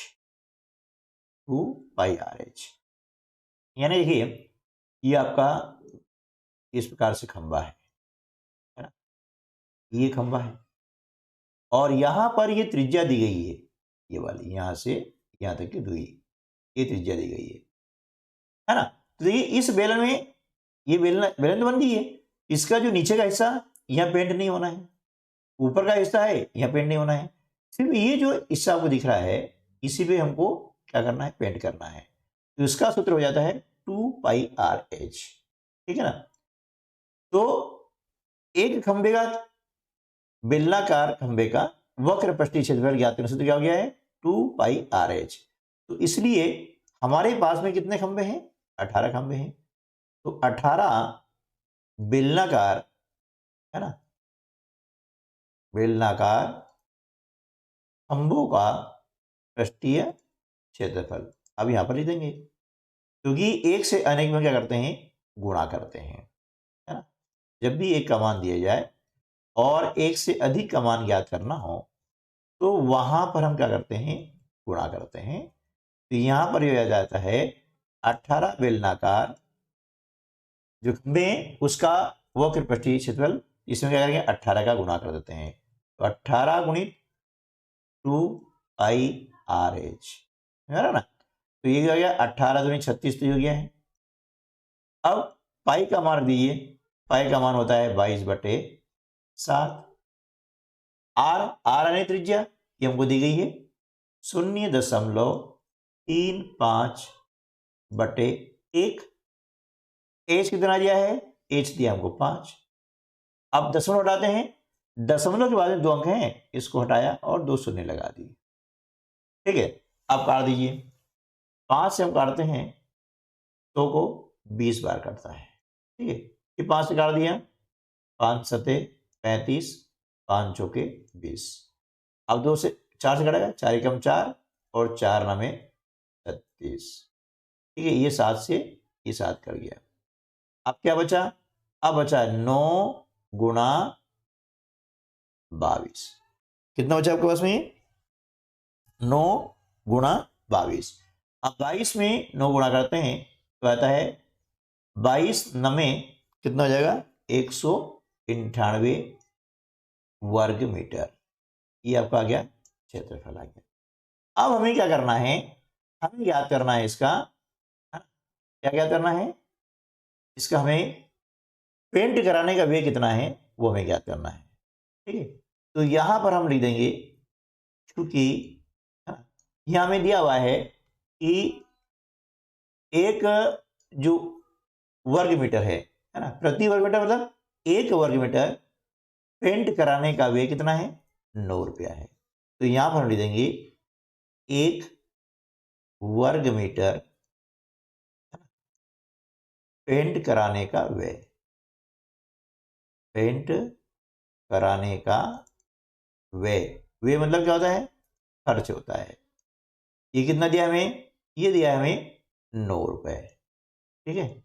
2πRh। यानी देखिए ये आपका इस प्रकार से खंभा है ना, ये खंभा है और यहां पर ये त्रिज्या दी गई है, ये वाली यहां से यहां तक की दूरी, ये त्रिज्या दी गई है ना। तो देखिए इस बेलन में, ये बेलन बेलन तो बन गई है, इसका जो नीचे का हिस्सा यहाँ पेंट नहीं होना है, ऊपर का हिस्सा है यहाँ पेंट नहीं होना है, सिर्फ ये जो हिस्सा आपको दिख रहा है इसी पे हमको क्या करना है, पेंट करना है। तो इसका सूत्र हो जाता है 2πRh, ठीक है ना। तो एक खंबे का, बेलनाकार खंबे का वक्र पृष्ठीय क्षेत्रफल ज्ञात करने सूत्र क्या हो गया है, 2πRh। तो इसलिए हमारे पास में कितने खंबे हैं, 18 खंबे हैं, तो 18 बेलनाकार, है ना, बेलनाकार खंभों का पृष्ठीय क्षेत्रफल अब यहां पर लिख देंगे, क्योंकि एक से अनेक में क्या करते हैं, गुणा करते हैं, है ना। जब भी एक का मान दिया जाए और एक से अधिक का मान ज्ञात करना हो तो वहां पर हम क्या करते हैं, गुणा करते हैं। तो यहां पर यह आ जाता है 18 बेलनाकार जो खंभे उसका वक्र पृष्ठीय क्षेत्रफल, इसमें क्या करेंगे, 18 का गुणा कर देते हैं, तो 18 गुणित 2πRh, है ना। तो ये हो गया 18 दूनी 36, तो हो गया है। अब पाई का मान दीजिए, पाई का मान होता है 22/7। आर आर यानी त्रिज्या ये हमको दी गई है 0.35/1। एच कितना दिया है, एच दिया हमको 5। अब दशमलव हटाते हैं, दशमलव के बाद में 2 अंक हैं, इसको हटाया और 2 शून्य लगा दिए, ठीक है। अब काट दीजिए, 5 से हम काटते हैं 100 को 20 बार कटता है, ठीक है। ये 5 से काट दिया, 5 सते 35, 5 चौके 20। अब 2 से 4 से कटेगा, 4 एकम 4 और 4 नमे 36, ठीक है। ये 7 से ये 7 कट गया। अब क्या बचा, अब बचा 9 गुणा 22। कितना बचा आपके पास में, 9 गुणा 22। अब 22 में 9 गुणा करते हैं तो आता है 22 नमे कितना हो जाएगा, 198 वर्ग मीटर। ये आपका आ गया क्षेत्रफल आ गया। अब हमें क्या करना है, हमें याद करना है इसका, क्या क्या करना है, इसका हमें पेंट कराने का व्यय कितना है वो हमें ज्ञात करना है, ठीक है। तो यहां पर हम लिख देंगे, क्योंकि यहां हमें दिया हुआ है कि एक जो वर्ग मीटर है ना, प्रति वर्ग मीटर मतलब 1 वर्ग मीटर पेंट कराने का व्यय कितना है, 9 रुपया है। तो यहां पर हम लिख देंगे 1 वर्ग मीटर पेंट कराने का व्यय, पेंट कराने का व्यय, व्यय मतलब क्या होता है, खर्च होता है। ये कितना दिया हमें, ये दिया है हमें 9 रुपए, ठीक है।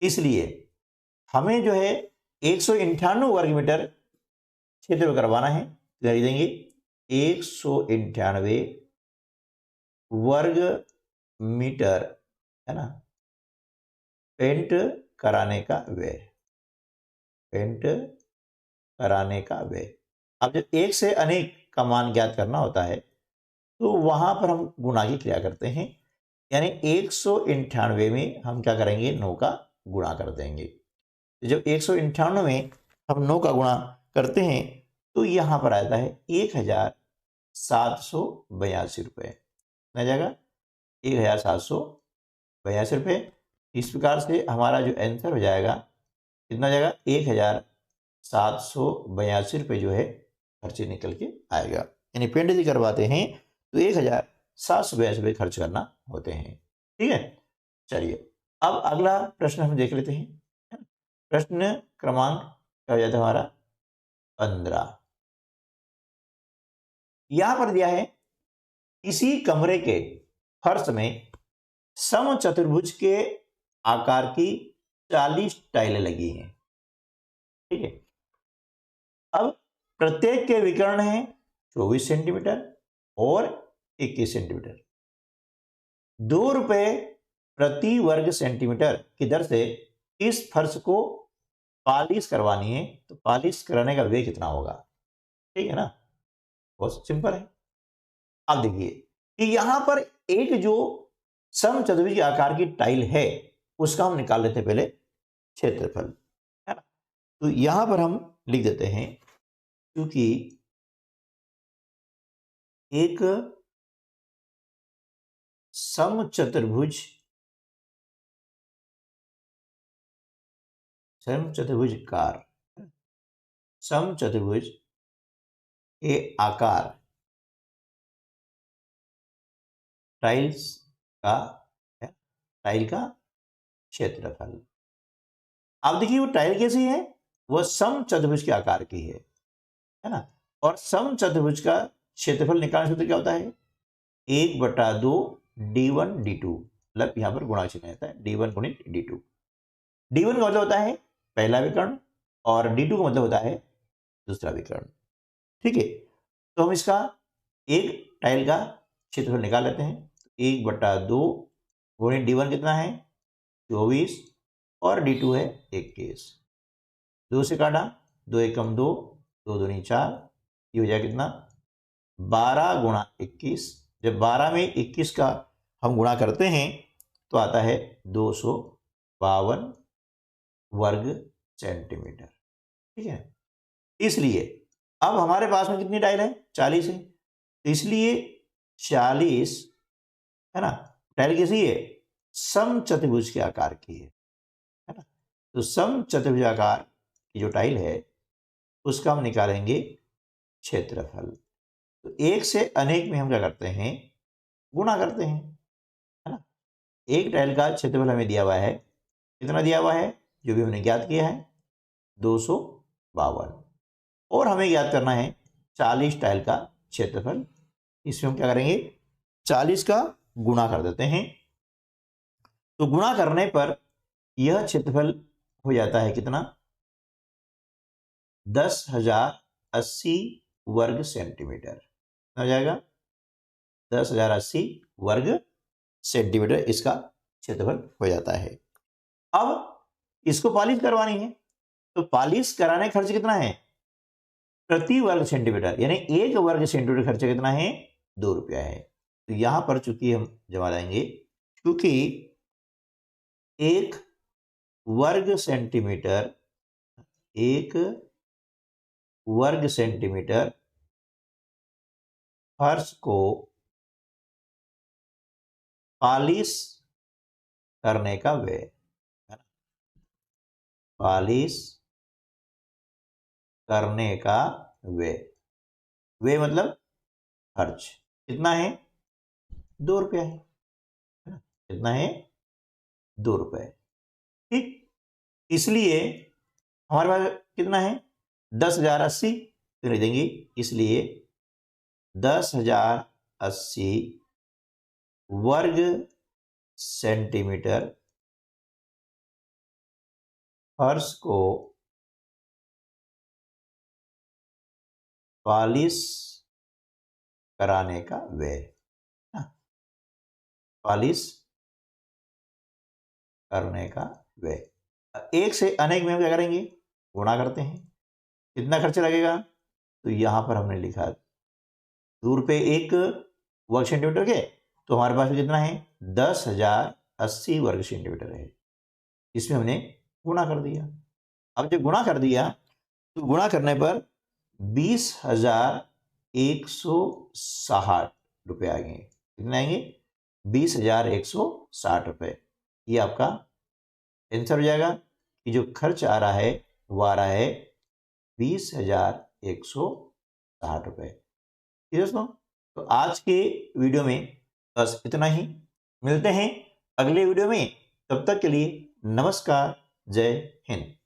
इसलिए हमें जो है 198 वर्ग मीटर क्षेत्र करवाना है, तो लिख देंगे 198 वर्ग मीटर, है ना, पेंट कराने का व्यय, पेंट कराने का व्यय। अब जब एक से अनेक का मान ज्ञात करना होता है तो वहां पर हम गुणा की क्रिया करते हैं, यानी 198 में हम क्या करेंगे, 9 का गुणा कर देंगे। तो जब 198 में हम 9 का गुणा करते हैं तो यहां पर आता है 1782 रुपये, कितना जाएगा, 1782 रुपये। इस प्रकार से हमारा जो आंसर हो जाएगा कितना जाएगा, 1782 रुपये जो है खर्चे निकल के आएगा। यानी पेंट यदि करवाते हैं तो 1782 रुपये खर्च करना होते हैं, ठीक है। चलिए अब अगला प्रश्न हम देख लेते हैं। प्रश्न क्रमांक क्या हो जाता है हमारा 15। यहां पर दिया है किसी कमरे के फर्श में समचतुर्भुज के आकार की 40 टाइलें लगी हैं, ठीक है। अब प्रत्येक के विकर्ण है 24 सेंटीमीटर और 21 सेंटीमीटर। 2 रुपए प्रति वर्ग सेंटीमीटर की दर से इस फर्श को पॉलिश करवानी है, तो पॉलिश कराने का व्यय कितना होगा, ठीक है ना, बहुत सिंपल है। अब देखिए कि यहां पर एक जो समचतुर्भुज आकार की टाइल है उसका हम निकाल लेते हैं पहले क्षेत्रफल, है ना। तो यहां पर हम लिख देते हैं, क्योंकि एक समचतुर्भुज समचतुर्भुजकार समचतुर्भुज के आकार टाइल्स का टाइल का क्षेत्रफल। अब देखिए वो टाइल कैसी है, वह समचतुर्भुज के आकार की है ना। और समचतुर्भुज का क्षेत्रफल निकालने सूत्र क्या होता है, 1/2 d1 d2, मतलब यहां पर गुणा चिन्ह रहता है, d1 गुणित d2। d1 का मतलब होता है पहला विकर्ण और d2 का मतलब होता है दूसरा विकर्ण, ठीक है। तो हम इसका एक टाइल का क्षेत्रफल निकाल लेते हैं। 1/2 गुणित d1 कितना है 24 और d2 है 21। 2 से काटा, 2 एकम 2, 2 दूनी 4, ये हो जाएगा कितना 12 गुणा 21। जब 12 में 21 का हम गुणा करते हैं तो आता है 252 वर्ग सेंटीमीटर, ठीक है। इसलिए अब हमारे पास में कितनी टाइल है, 40 है, तो इसलिए 40, है ना, टाइल कैसी है, समचतुर्भुज के आकार की है ना। तो समचतुर्भुज आकार की जो टाइल है उसका हम निकालेंगे क्षेत्रफल। तो एक से अनेक में हम क्या करते हैं, गुणा करते हैं, है ना। एक टाइल का क्षेत्रफल हमें दिया हुआ है, कितना दिया हुआ है, जो भी हमने ज्ञात किया है 252, और हमें ज्ञात करना है 40 टाइल का क्षेत्रफल। इसमें हम क्या करेंगे, 40 का गुणा कर देते हैं। तो गुणा करने पर यह क्षेत्रफल हो जाता है कितना, 10,080 वर्ग सेंटीमीटर हो जाएगा, 10,080 वर्ग सेंटीमीटर इसका क्षेत्रफल हो जाता है। अब इसको पॉलिश करवानी है, तो पॉलिश कराने खर्च कितना है, प्रति वर्ग सेंटीमीटर, यानी एक वर्ग सेंटीमीटर खर्च कितना है, 2 रुपया है। तो यहां पर चूंकि हम जमा लाएंगे, क्योंकि एक वर्ग सेंटीमीटर, एक वर्ग सेंटीमीटर फर्श को पॉलिश करने का व्यय, है ना, पॉलिश करने का व्यय, व्यय मतलब खर्च कितना है, 2 रुपया है ना, कितना है 2 रुपये। ठीक, इसलिए हमारे पास कितना है 10,080 तो लिख देंगे, इसलिए 10,080 वर्ग सेंटीमीटर फर्श को पॉलिश कराने का व्यय, पॉलिश करने का व्यय। एक से अनेक में हम क्या करेंगे, गुणा करते हैं। कितना खर्च लगेगा, तो यहां पर हमने लिखा दूर पे एक वर्ग सेंटीमीटर के, तो हमारे पास कितना है 10,080 वर्ग सेंटीमीटर है, इसमें हमने गुणा कर दिया। अब जब गुणा कर दिया तो गुणा करने पर 20,160 रुपये आएंगे। कितने आएंगे 20,160 रुपये। ये आपका आंसर हो जाएगा कि जो खर्च आ रहा है वो आ रहा है 20,160 रुपये। ठीक है दोस्तों, तो आज के वीडियो में बस इतना ही। मिलते हैं अगले वीडियो में, तब तक के लिए नमस्कार, जय हिंद।